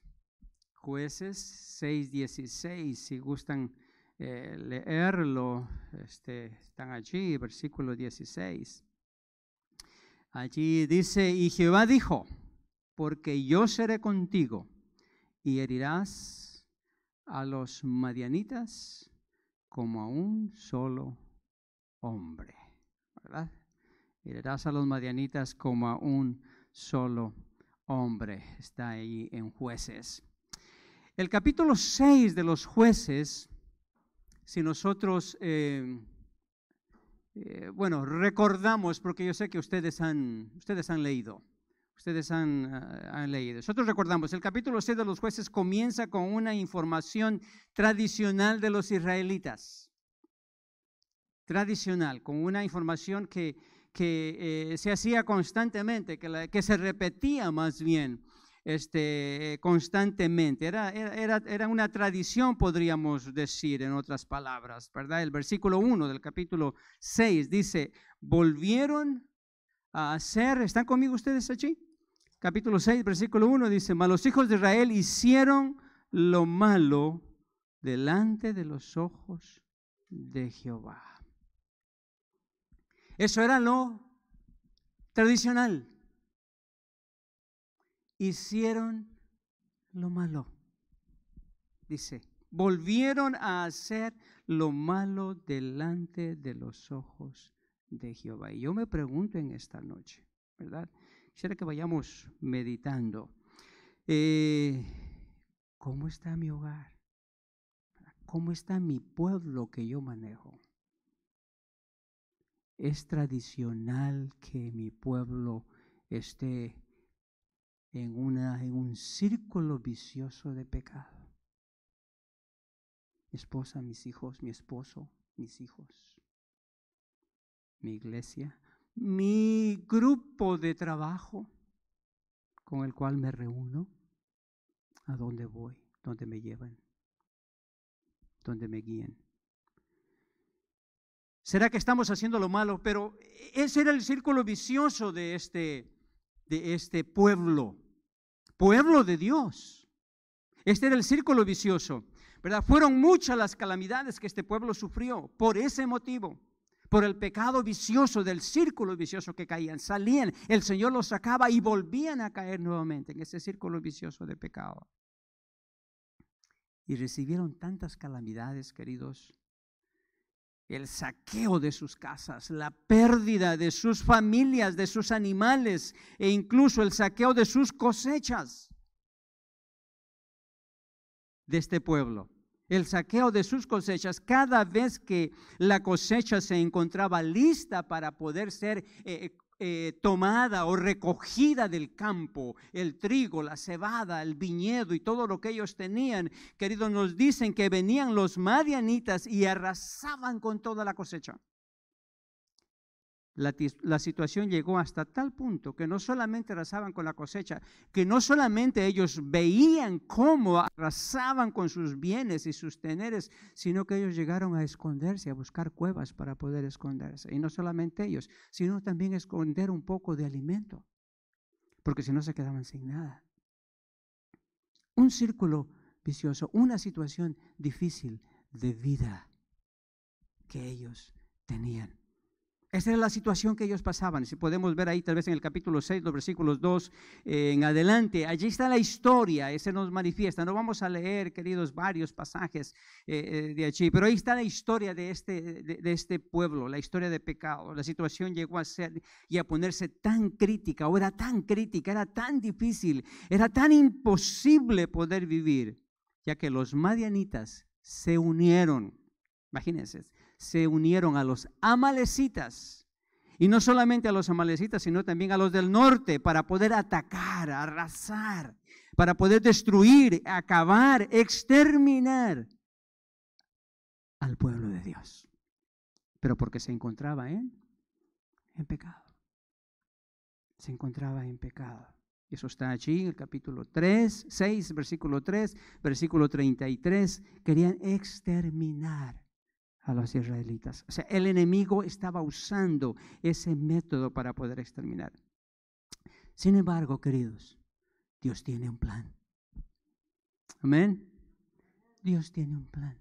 [SPEAKER 11] Jueces 6:16, si gustan leerlo, están allí, versículo 16. Allí dice, y Jehová dijo, porque yo seré contigo y herirás a los madianitas como a un solo hombre, ¿verdad? Herirás a los madianitas como a un solo hombre. Está ahí en Jueces. El capítulo 6 de los Jueces, si nosotros, recordamos, porque yo sé que ustedes han leído. Ustedes han leído. Nosotros recordamos, el capítulo 6 de los Jueces comienza con una información tradicional de los israelitas. Tradicional, con una información que se hacía constantemente, que se repetía más bien constantemente. Era una tradición, podríamos decir, en otras palabras, ¿verdad? El versículo 1 del capítulo 6 dice, volvieron a hacer, ¿están conmigo ustedes allí? Capítulo 6, versículo 1 dice, mas los hijos de Israel hicieron lo malo delante de los ojos de Jehová. Eso era lo tradicional. Hicieron lo malo. Dice, volvieron a hacer lo malo delante de los ojos de Jehová. Y yo me pregunto en esta noche, ¿verdad? Quisiera que vayamos meditando. ¿Cómo está mi hogar? ¿Cómo está mi pueblo que yo manejo? ¿Es tradicional que mi pueblo esté en un círculo vicioso de pecado? Mi esposa, mis hijos, mi esposo, mis hijos, mi iglesia, mi grupo de trabajo con el cual me reúno, ¿a dónde voy? ¿Dónde me llevan? ¿Dónde me guían? ¿Será que estamos haciendo lo malo? Pero ese era el círculo vicioso de este pueblo de Dios. Este era el círculo vicioso, ¿verdad? Fueron muchas las calamidades que este pueblo sufrió por ese motivo, por el pecado vicioso del círculo vicioso que caían. Salían, el Señor los sacaba y volvían a caer nuevamente en ese círculo vicioso de pecado. Y recibieron tantas calamidades, queridos. El saqueo de sus casas, la pérdida de sus familias, de sus animales e incluso el saqueo de sus cosechas de este pueblo. El saqueo de sus cosechas, cada vez que la cosecha se encontraba lista para poder ser tomada o recogida del campo, el trigo, la cebada, el viñedo y todo lo que ellos tenían, queridos, nos dicen que venían los madianitas y arrasaban con toda la cosecha. La situación llegó hasta tal punto que no solamente arrasaban con la cosecha, que no solamente ellos veían cómo arrasaban con sus bienes y sus teneres, sino que ellos llegaron a esconderse, a buscar cuevas para poder esconderse. Y no solamente ellos, sino también esconder un poco de alimento, porque si no se quedaban sin nada. Un círculo vicioso, una situación difícil de vida que ellos tenían. Esa era la situación que ellos pasaban. Si podemos ver ahí tal vez en el capítulo 6, los versículos 2 en adelante, allí está la historia, ese nos manifiesta. No vamos a leer, queridos, varios pasajes de allí, pero ahí está la historia de este pueblo, la historia de pecado. La situación llegó a ser y a ponerse tan crítica, o era tan crítica, era tan difícil, era tan imposible poder vivir, ya que los madianitas se unieron, imagínense, se unieron a los amalecitas, y no solamente a los amalecitas, sino también a los del norte, para poder atacar, arrasar, para poder destruir, acabar, exterminar al pueblo de Dios. Pero porque se encontraba en pecado. Se encontraba en pecado. Eso está allí en el capítulo 6, versículo 3, versículo 33. Querían exterminar a los israelitas. O sea, el enemigo estaba usando ese método para poder exterminar. Sin embargo, queridos, Dios tiene un plan. Amén. Dios tiene un plan.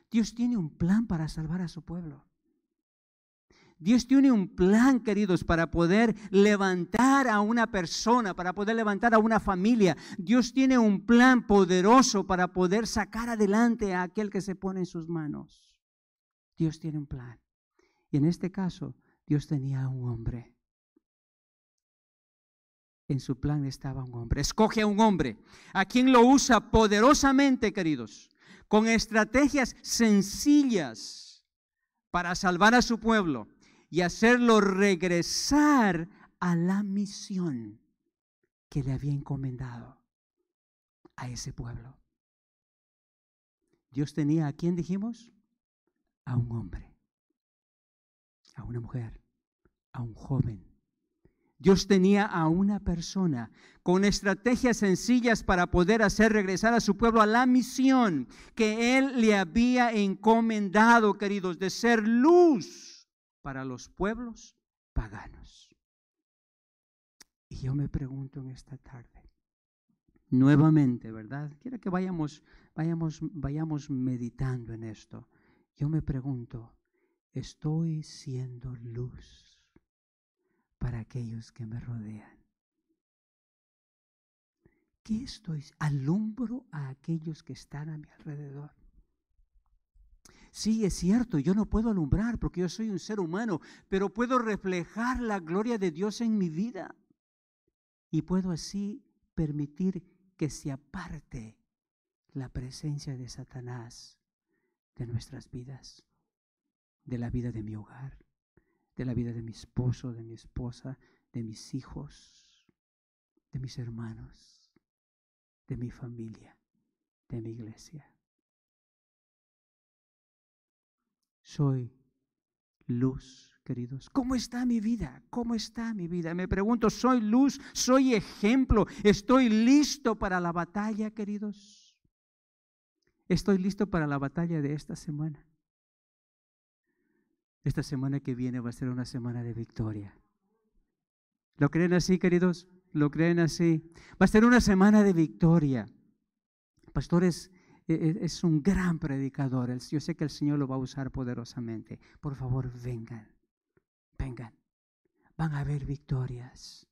[SPEAKER 11] Dios tiene un plan para salvar a su pueblo. Dios tiene un plan, queridos, para poder levantar a una persona, para poder levantar a una familia. Dios tiene un plan poderoso para poder sacar adelante a aquel que se pone en sus manos. Dios tiene un plan. Y en este caso, Dios tenía a un hombre. En su plan estaba un hombre. Escoge a un hombre, a quien lo usa poderosamente, queridos, con estrategias sencillas para salvar a su pueblo y hacerlo regresar a la misión que le había encomendado a ese pueblo. Dios tenía a quién dijimos, a un hombre, a una mujer, a un joven. Dios tenía a una persona con estrategias sencillas para poder hacer regresar a su pueblo a la misión que Él le había encomendado, queridos, de ser luz para los pueblos paganos. Y yo me pregunto en esta tarde, nuevamente, ¿verdad? Quiero que vayamos meditando en esto. Yo me pregunto, ¿estoy siendo luz para aquellos que me rodean? ¿Qué estoy? ¿Alumbro a aquellos que están a mi alrededor? Sí, es cierto, yo no puedo alumbrar porque yo soy un ser humano, pero puedo reflejar la gloria de Dios en mi vida y puedo así permitir que se aparte la presencia de Satanás de nuestras vidas, de la vida de mi hogar, de la vida de mi esposo, de mi esposa, de mis hijos, de mis hermanos, de mi familia, de mi iglesia. Soy luz, queridos. ¿Cómo está mi vida? ¿Cómo está mi vida? Me pregunto, ¿soy luz? ¿Soy ejemplo? ¿Estoy listo para la batalla, queridos? ¿Estoy listo para la batalla de esta semana? Esta semana que viene va a ser una semana de victoria. ¿Lo creen así, queridos? ¿Lo creen así? Va a ser una semana de victoria. Pastor es un gran predicador. Yo sé que el Señor lo va a usar poderosamente. Por favor, vengan. Vengan. Van a haber victorias.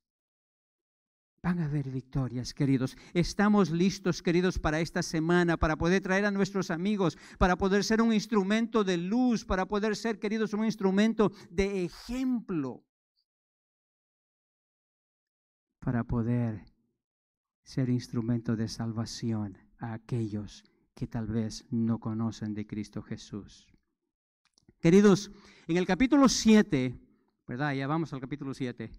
[SPEAKER 11] Van a haber victorias, queridos. Estamos listos, queridos, para esta semana, para poder traer a nuestros amigos, para poder ser un instrumento de luz, para poder ser, queridos, un instrumento de ejemplo, para poder ser instrumento de salvación a aquellos que tal vez no conocen de Cristo Jesús. Queridos, en el capítulo 7, ¿verdad? Ya vamos al capítulo 7.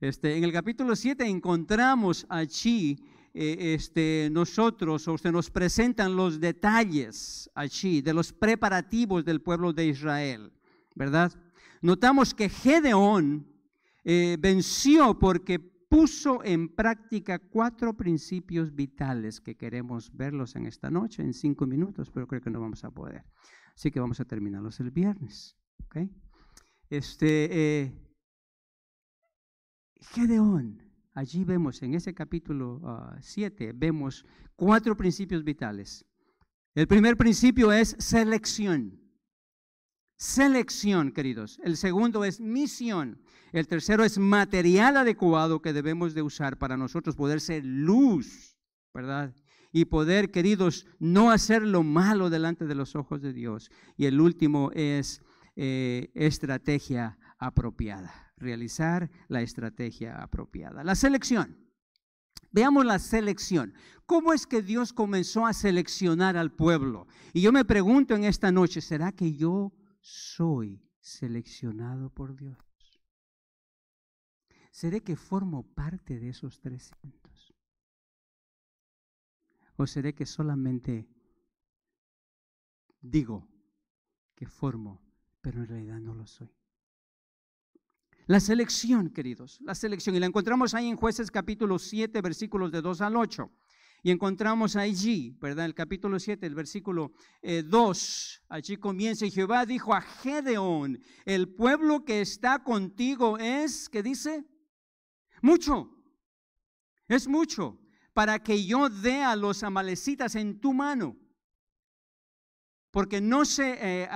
[SPEAKER 11] En el capítulo 7 encontramos allí, nosotros, o se nos presentan los detalles allí de los preparativos del pueblo de Israel, ¿verdad? Notamos que Gedeón venció porque puso en práctica 4 principios vitales que queremos verlos en esta noche, en 5 minutos, pero creo que no vamos a poder. Así que vamos a terminarlos el viernes, ¿ok? Gedeón, allí vemos en ese capítulo 7, vemos 4 principios vitales. El primer principio es selección. Selección, queridos. El segundo es misión. El tercero es material adecuado que debemos de usar para nosotros poder ser luz, ¿verdad? Y poder, queridos, no hacer lo malo delante de los ojos de Dios. Y el último es estrategia apropiada. Realizar la estrategia apropiada. La selección. Veamos la selección. ¿Cómo es que Dios comenzó a seleccionar al pueblo? Y yo me pregunto en esta noche, ¿será que yo soy seleccionado por Dios? ¿Seré que formo parte de esos 300? ¿O seré que solamente digo que formo, pero en realidad no lo soy? La selección, queridos, la selección. Y la encontramos ahí en Jueces capítulo 7, versículos de 2 al 8. Y encontramos allí, ¿verdad? El capítulo 7, el versículo 2. Allí comienza, y Jehová dijo a Gedeón, el pueblo que está contigo es, ¿qué dice? Mucho. Es mucho. Para que yo dé a los amalecitas en tu mano. Porque no se...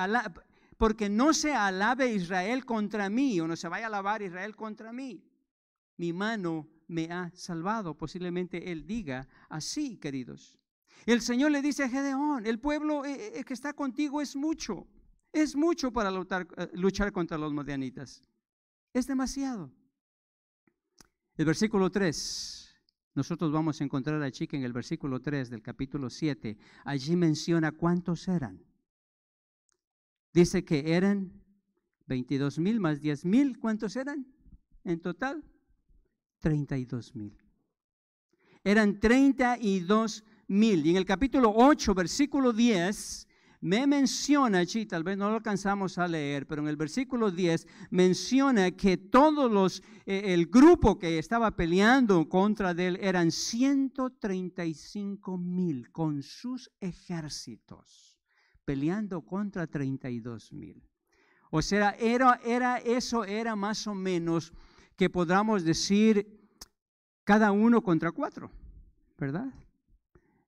[SPEAKER 11] porque no se alabe Israel contra mí, o no se vaya a alabar Israel contra mí. Mi mano me ha salvado. Posiblemente él diga así, queridos. El Señor le dice a Gedeón, el pueblo que está contigo es mucho para luchar contra los madianitas. Es demasiado. El versículo 3, nosotros vamos a encontrar allí que en el versículo 3 del capítulo 7, allí menciona cuántos eran. Dice que eran 22,000 más 10,000. ¿Cuántos eran en total? 32,000. Eran 32,000. Y en el capítulo 8, versículo 10, me menciona allí, tal vez no lo alcanzamos a leer, pero en el versículo 10 menciona que todos el grupo que estaba peleando contra él eran 135,000 con sus ejércitos, peleando contra 32,000. O sea, eso era más o menos que podamos decir cada uno contra 4, ¿verdad?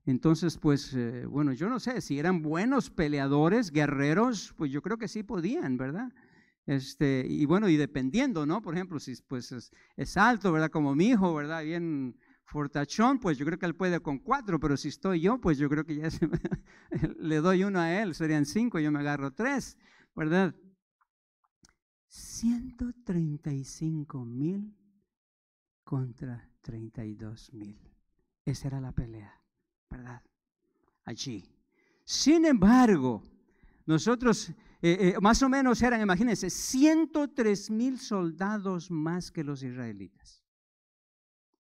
[SPEAKER 11] Entonces, pues, bueno, yo no sé si eran buenos peleadores, guerreros, pues yo creo que sí podían, ¿verdad? Y bueno, y dependiendo, ¿no? Por ejemplo, si pues es alto, ¿verdad? Como mi hijo, ¿verdad? Bien fortachón, pues yo creo que él puede con 4, pero si estoy yo, pues yo creo que ya le doy uno a él, serían 5, yo me agarro 3, ¿verdad? 135,000 contra 32,000. Esa era la pelea, ¿verdad? Allí. Sin embargo, nosotros más o menos eran, imagínense, 103,000 soldados más que los israelitas.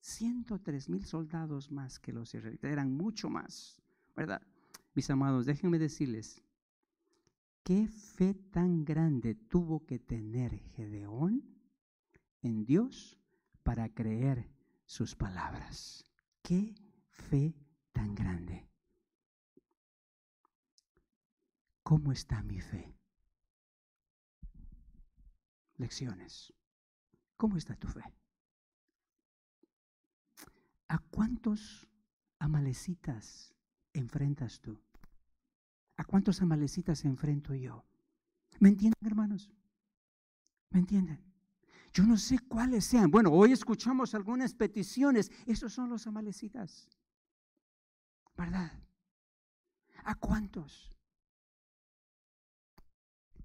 [SPEAKER 11] 103,000 soldados más que los israelitas. Eran mucho más, ¿verdad? Mis amados, déjenme decirles, ¿qué fe tan grande tuvo que tener Gedeón en Dios para creer sus palabras? ¿Qué fe tan grande? ¿Cómo está mi fe? Lecciones. ¿Cómo está tu fe? ¿A cuántos amalecitas enfrentas tú? ¿A cuántos amalecitas enfrento yo? ¿Me entienden, hermanos? ¿Me entienden? Yo no sé cuáles sean. Bueno, hoy escuchamos algunas peticiones. Esos son los amalecitas, ¿verdad? ¿A cuántos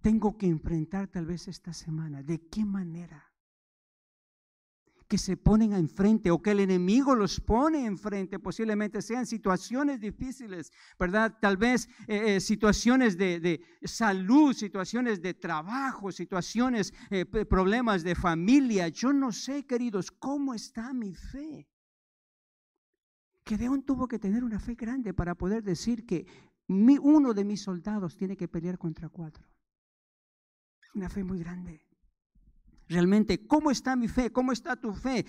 [SPEAKER 11] tengo que enfrentar tal vez esta semana? ¿De qué manera? Que se ponen enfrente o que el enemigo los pone enfrente, posiblemente sean situaciones difíciles, ¿verdad? Tal vez situaciones de salud, situaciones de trabajo, situaciones, problemas de familia. Yo no sé, queridos, ¿cómo está mi fe? Gedeón tuvo que tener una fe grande para poder decir que uno de mis soldados tiene que pelear contra 4. Una fe muy grande. Realmente, ¿cómo está mi fe? ¿Cómo está tu fe?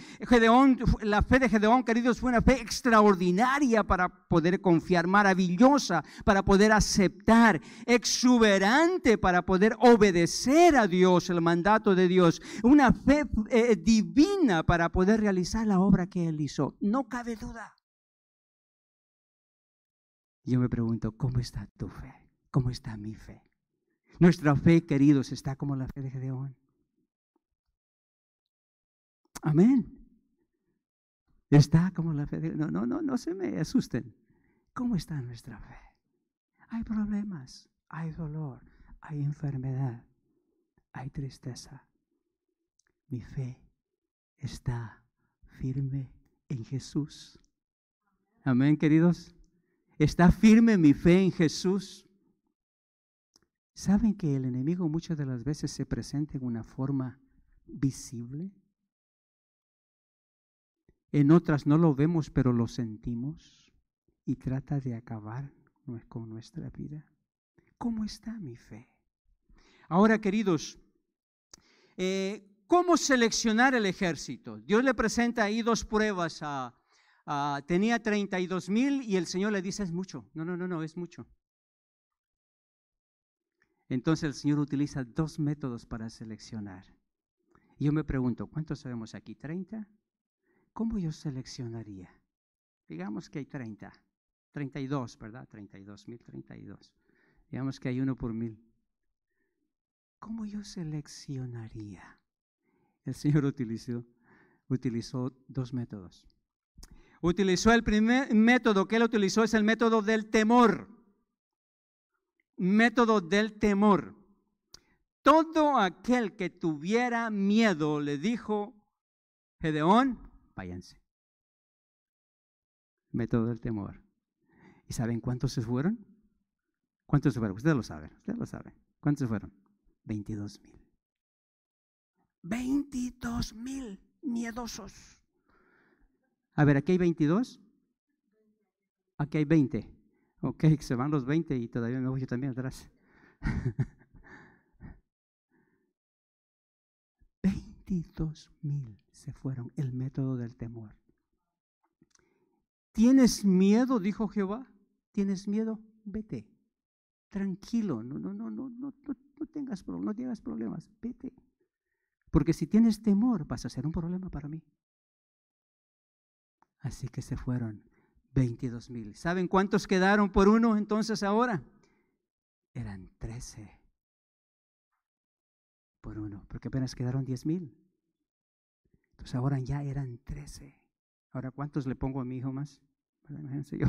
[SPEAKER 11] La fe de Gedeón, queridos, fue una fe extraordinaria para poder confiar, maravillosa para poder aceptar, exuberante para poder obedecer a Dios, el mandato de Dios, una fe divina para poder realizar la obra que Él hizo. No cabe duda. Yo me pregunto, ¿cómo está tu fe? ¿Cómo está mi fe? Nuestra fe, queridos, está como la fe de Gedeón. Amén. Está como la fe de... No se me asusten. ¿Cómo está nuestra fe? Hay problemas, hay dolor, hay enfermedad, hay tristeza. Mi fe está firme en Jesús. Amén, queridos. ¿Está firme mi fe en Jesús? ¿Saben que el enemigo muchas de las veces se presenta en una forma visible? En otras no lo vemos, pero lo sentimos y trata de acabar con nuestra vida. ¿Cómo está mi fe? Ahora, queridos, ¿cómo seleccionar el ejército? Dios le presenta ahí 2 pruebas. Tenía 32,000 y el Señor le dice, es mucho. No, es mucho. Entonces el Señor utiliza 2 métodos para seleccionar. Y yo me pregunto, ¿cuántos sabemos aquí? ¿30? ¿Cómo yo seleccionaría? Digamos que hay 32, ¿verdad? 32,000, 32. Digamos que hay 1 por 1,000. ¿cómo yo seleccionaría? El Señor utilizó dos métodos. Utilizó el primer método que Él utilizó, es el método del temor. Método del temor. Todo aquel que tuviera miedo, le dijo Gedeón, váyanse. Método del temor. ¿Y saben cuántos se fueron? ¿Cuántos se fueron? Ustedes lo saben. ¿Cuántos se fueron? 22,000. 22,000 miedosos. A ver, aquí hay 22. Aquí hay 20. Ok, se van los 20 y todavía me voy yo también atrás. 22,000 se fueron. El método del temor. ¿Tienes miedo? Dijo Jehová. ¿Tienes miedo? Vete. Tranquilo. No tengas problemas. Vete. Porque si tienes temor, vas a ser un problema para mí. Así que se fueron 22,000. ¿Saben cuántos quedaron por uno entonces ahora? Eran 13 por uno, porque apenas quedaron 10,000. Entonces ahora ya eran 13. Ahora, ¿cuántos le pongo a mi hijo más? Imagínense yo.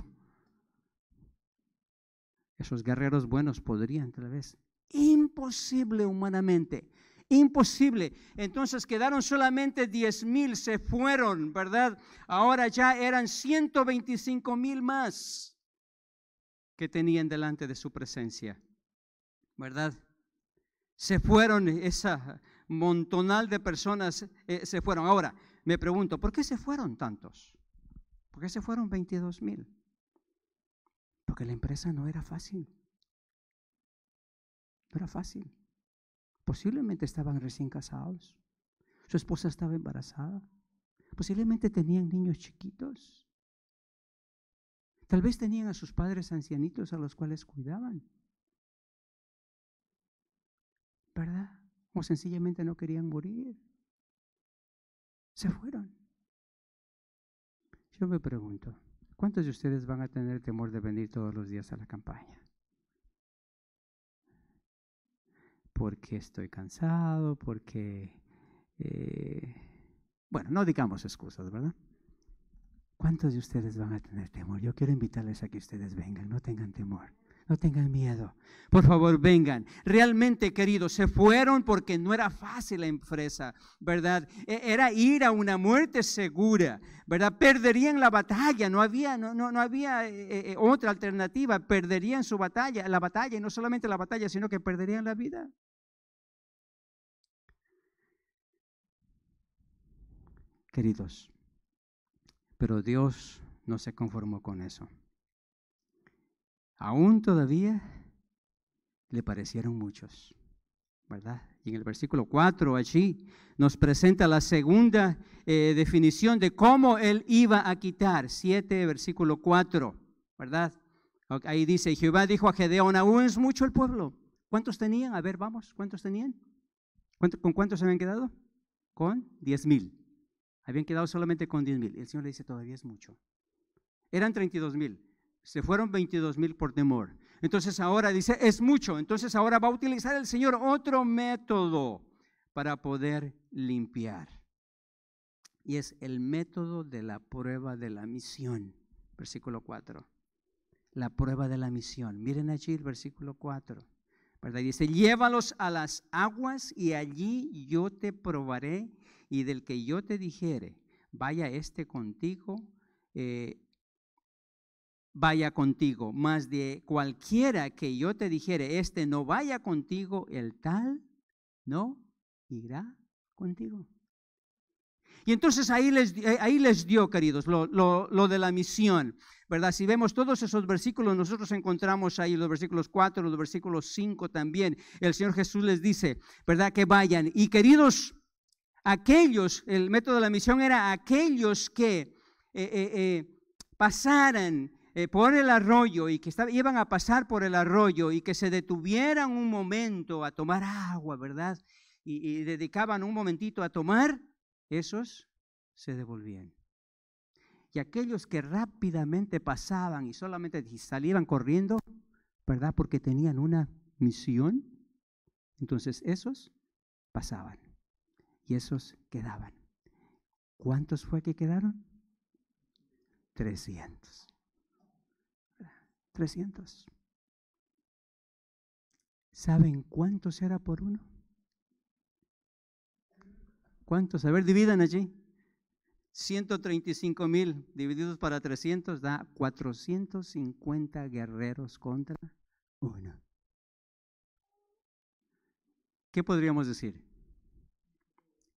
[SPEAKER 11] Esos guerreros buenos podrían tal vez. Imposible humanamente. Imposible. Entonces quedaron solamente 10,000, se fueron, ¿verdad? Ahora ya eran 125,000 más que tenían delante de su presencia, ¿verdad? Se fueron, esa montonal de personas se fueron. Ahora, me pregunto, ¿por qué se fueron tantos? ¿Por qué se fueron 22,000? Porque la empresa no era fácil. No era fácil. Posiblemente estaban recién casados. Su esposa estaba embarazada. Posiblemente tenían niños chiquitos. Tal vez tenían a sus padres ancianitos a los cuales cuidaban. ¿Verdad? O sencillamente no querían morir. Se fueron. Yo me pregunto, ¿cuántos de ustedes van a tener temor de venir todos los días a la campaña? Porque estoy cansado, porque, bueno, no digamos excusas, ¿verdad? ¿Cuántos de ustedes van a tener temor? Yo quiero invitarles a que ustedes vengan, no tengan temor, no tengan miedo. Por favor, vengan. Realmente, queridos, se fueron porque no era fácil la empresa, ¿verdad? Era ir a una muerte segura, ¿verdad? Perderían la batalla, no había otra alternativa, perderían la batalla, y no solamente la batalla, sino que perderían la vida. Queridos, pero Dios no se conformó con eso. Aún todavía le parecieron muchos, ¿verdad? Y en el versículo 4 allí nos presenta la segunda definición de cómo Él iba a quitar. 7, versículo 4, ¿verdad? Ahí dice, Jehová dijo a Gedeón, aún es mucho el pueblo. ¿Cuántos tenían? A ver, vamos, ¿cuántos tenían? ¿Con cuántos se habían quedado? Con 10,000. Habían quedado solamente con 10,000. El Señor le dice, todavía es mucho. Eran 32,000. Se fueron 22,000 por temor. Entonces ahora dice, es mucho. Entonces ahora va a utilizar el Señor otro método para poder limpiar. Y es el método de la prueba de la misión. Versículo 4. La prueba de la misión. Miren allí el versículo 4. ¿Verdad? Dice, llévalos a las aguas y allí yo te probaré, y del que yo te dijere, vaya contigo, vaya contigo, mas de cualquiera que yo te dijere, no vaya contigo, el tal no irá contigo. Y entonces ahí les dio, queridos, lo de la misión, ¿verdad? Si vemos todos esos versículos, nosotros encontramos ahí los versículos 4, los versículos 5 también. El Señor Jesús les dice, ¿verdad? Que vayan. Y queridos, el método de la misión era aquellos que pasaran por el arroyo y que iban a pasar por el arroyo y que se detuvieran un momento a tomar agua, ¿verdad? Y dedicaban un momentito a tomar, esos se devolvían. Y aquellos que rápidamente pasaban y solamente salían corriendo, ¿verdad? Porque tenían una misión, Entonces esos pasaban y esos quedaban. ¿Cuántos fue que quedaron? 300. 300. ¿Saben cuántos era por uno? ¿Cuántos? A ver, dividan allí. 135,000 divididos para 300 da 450 guerreros contra uno. ¿Qué podríamos decir?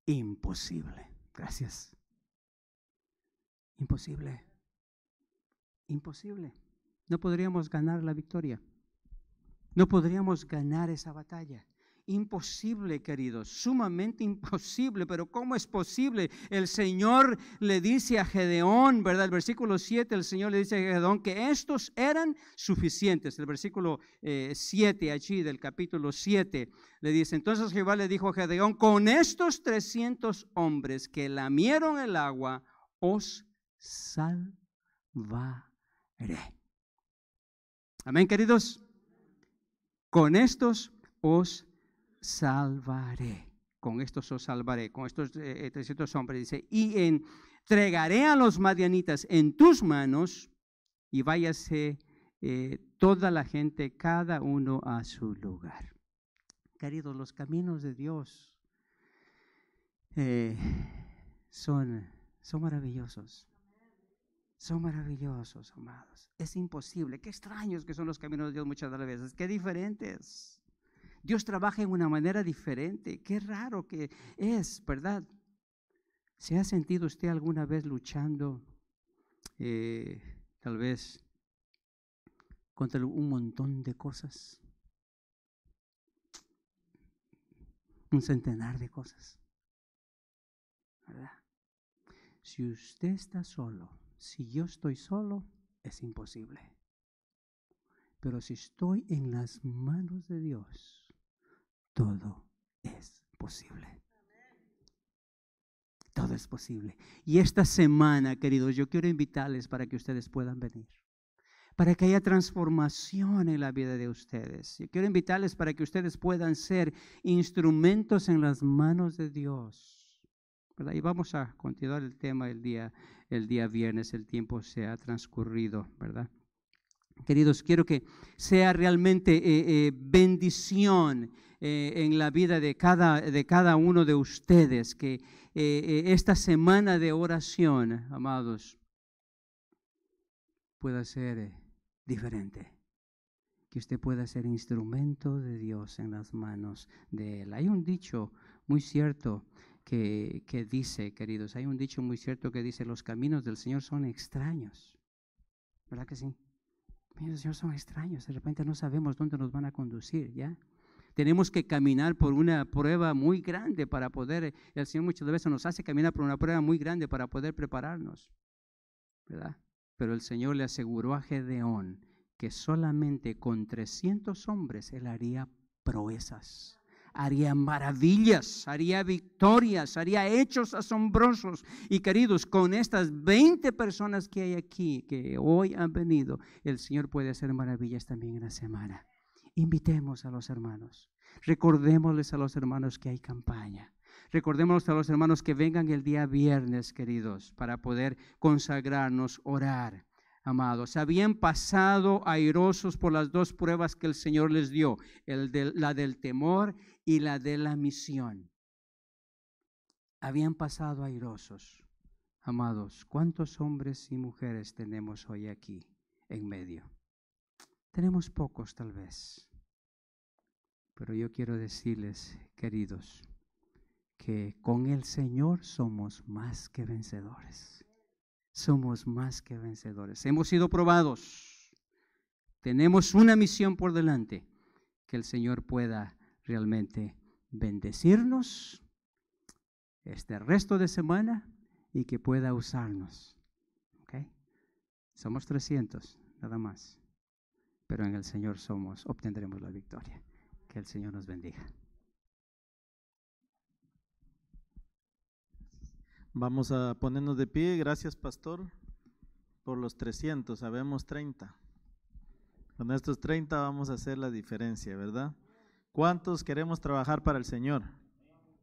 [SPEAKER 11] Imposible. Gracias. Imposible. Imposible. No podríamos ganar la victoria. No podríamos ganar esa batalla. Imposible, queridos, sumamente imposible. Pero ¿cómo es posible? El Señor le dice a Gedeón, ¿verdad? El versículo 7, el Señor le dice a Gedeón que estos eran suficientes. El versículo 7 allí del capítulo 7 le dice, entonces Jehová le dijo a Gedeón, con estos 300 hombres que lamieron el agua, os salvaré. Amén, queridos. Con estos os salvaré. Con estos os salvaré. Con estos 300 hombres dice, y entregaré a los madianitas en tus manos, y váyase toda la gente, cada uno a su lugar. Queridos, los caminos de Dios son maravillosos. Son maravillosos, amados. Es imposible. Qué extraños que son los caminos de Dios muchas de las veces. Qué diferentes. Dios trabaja en una manera diferente. Qué raro que es, ¿verdad? ¿Se ha sentido usted alguna vez luchando, tal vez, contra un montón de cosas? Un centenar de cosas, ¿verdad? Si usted está solo, si yo estoy solo, es imposible. Pero si estoy en las manos de Dios, todo es posible. Todo es posible. Y esta semana, queridos, yo quiero invitarles para que ustedes puedan venir, para que haya transformación en la vida de ustedes. Yo quiero invitarles para que ustedes puedan ser instrumentos en las manos de Dios, ¿verdad? Y vamos a continuar el tema el día viernes. El tiempo se ha transcurrido, ¿verdad? Queridos, quiero que sea realmente bendición en la vida de cada uno de ustedes, que esta semana de oración, amados, pueda ser diferente, que usted pueda ser instrumento de Dios en las manos de Él. Hay un dicho muy cierto que dice, queridos, hay un dicho muy cierto que dice, los caminos del Señor son extraños, ¿verdad que sí? Los caminos del Señor son extraños, de repente no sabemos dónde nos van a conducir, ¿ya? Tenemos que caminar por una prueba muy grande para poder, el Señor muchas veces nos hace caminar por una prueba muy grande para poder prepararnos, ¿verdad? Pero el Señor le aseguró a Gedeón que solamente con 300 hombres Él haría proezas, haría maravillas, haría victorias, haría hechos asombrosos. Y queridos, con estas 20 personas que hay aquí, que hoy han venido, el Señor puede hacer maravillas también en la semana. Invitemos a los hermanos, recordémosles a los hermanos que hay campaña. Recordemos a los hermanos que vengan el día viernes, queridos, para poder consagrarnos, orar, amados. Habían pasado airosos por las dos pruebas que el Señor les dio, la del temor y la de la misión. Habían pasado airosos. Amados, ¿cuántos hombres y mujeres tenemos hoy aquí en medio? Tenemos pocos tal vez, pero yo quiero decirles, queridos, que con el Señor somos más que vencedores. Somos más que vencedores. Hemos sido probados. Tenemos una misión por delante. Que el Señor pueda realmente bendecirnos este resto de semana y que pueda usarnos. ¿Okay? Somos 300, nada más. Pero en el Señor obtendremos la victoria. Que el Señor nos bendiga.
[SPEAKER 1] Vamos a ponernos de pie. Gracias, pastor, por los 300. Sabemos 30. Con estos 30 vamos a hacer la diferencia, ¿verdad? ¿Cuántos queremos trabajar para el Señor?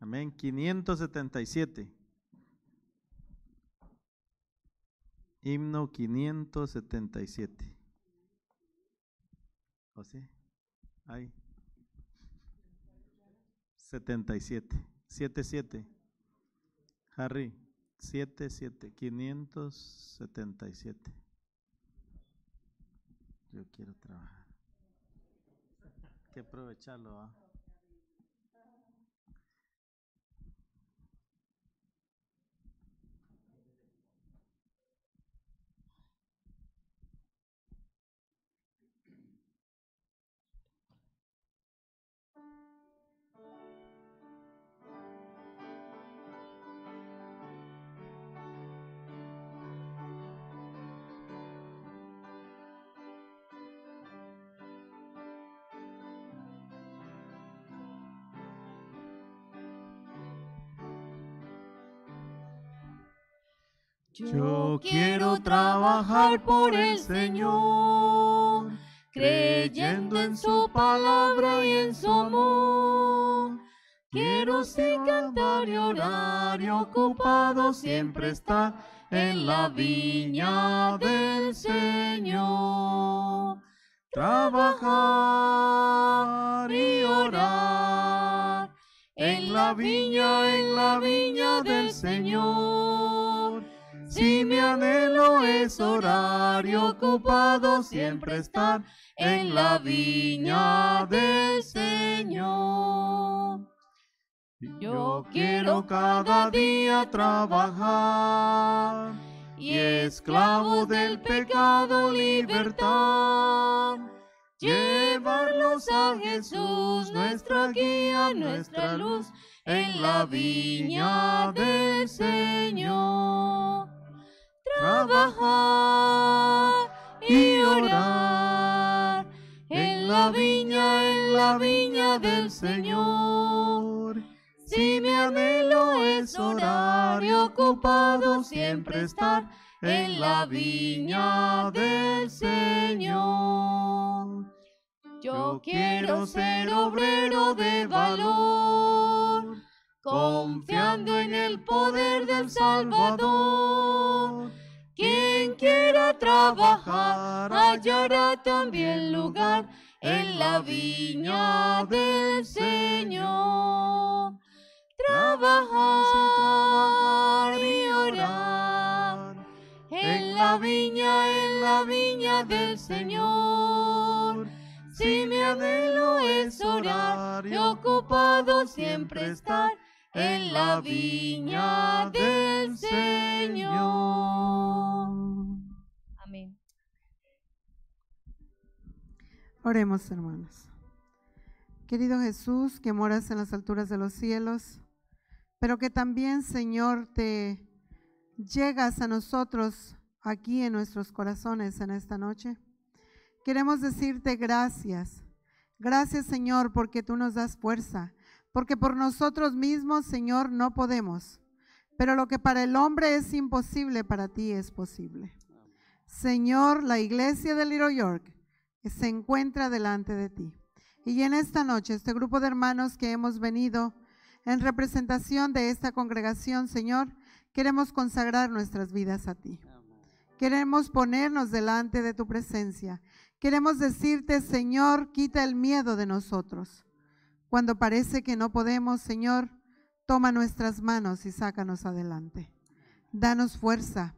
[SPEAKER 1] Amén. 577. Himno 577. ¿O sí? Ahí. 77. 77. Harry. 77. 577. Yo quiero trabajar. Hay que aprovecharlo, ¿ah?
[SPEAKER 2] Yo quiero trabajar por el Señor, creyendo en su palabra y en su amor. Quiero sí cantar y orar y ocupado siempre estar en la viña del Señor. Trabajar y orar en la viña del Señor. Si mi anhelo es orar y ocupado siempre estar en la viña del Señor. Yo quiero cada día trabajar y esclavo del pecado libertad. Llevarlos a Jesús, nuestra guía, nuestra luz, en la viña del Señor. Trabajar y orar en la viña del Señor. Si mi anhelo es orar y ocupado siempre estar en la viña del Señor. Yo quiero ser obrero de valor, confiando en el poder del Salvador. Quien quiera trabajar hallará también lugar en la viña del Señor. Trabajar y orar en la viña del Señor. Si mi anhelo es orar y ocupado siempre estar en la viña del Señor. Amén.
[SPEAKER 10] Oremos, hermanos. Querido Jesús, que moras en las alturas de los cielos, pero que también, Señor, te llegas a nosotros aquí en nuestros corazones en esta noche. Queremos decirte gracias. Gracias, Señor, porque tú nos das fuerza, porque por nosotros mismos, Señor, no podemos, pero lo que para el hombre es imposible, para ti es posible. Señor, la iglesia de Little York se encuentra delante de ti. Y en esta noche, este grupo de hermanos que hemos venido en representación de esta congregación, Señor, queremos consagrar nuestras vidas a ti. Queremos ponernos delante de tu presencia. Queremos decirte, Señor, quita el miedo de nosotros. Cuando parece que no podemos, Señor, toma nuestras manos y sácanos adelante. Danos fuerza.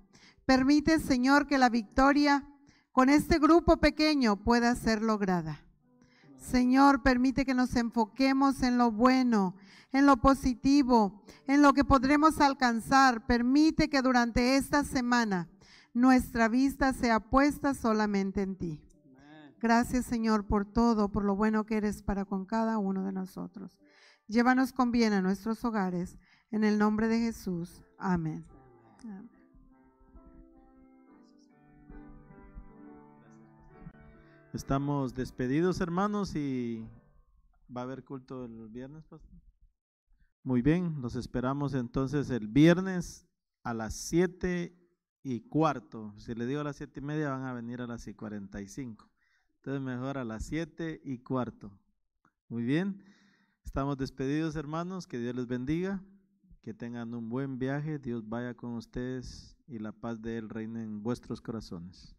[SPEAKER 10] Permite, Señor, que la victoria con este grupo pequeño pueda ser lograda. Señor, permite que nos enfoquemos en lo bueno, en lo positivo, en lo que podremos alcanzar. Permite que durante esta semana nuestra vista sea puesta solamente en ti. Gracias, Señor, por todo, por lo bueno que eres para con cada uno de nosotros. Llévanos con bien a nuestros hogares, en el nombre de Jesús. Amén. Amén.
[SPEAKER 1] Estamos despedidos, hermanos, y va a haber culto el viernes, pastor. Muy bien, los esperamos entonces el viernes a las 7:15. Si le digo a las 7:30, van a venir a las 7:45. Entonces mejor a las 7:15. Muy bien. Estamos despedidos, hermanos. Que Dios les bendiga. Que tengan un buen viaje. Dios vaya con ustedes y la paz de Él reine en vuestros corazones.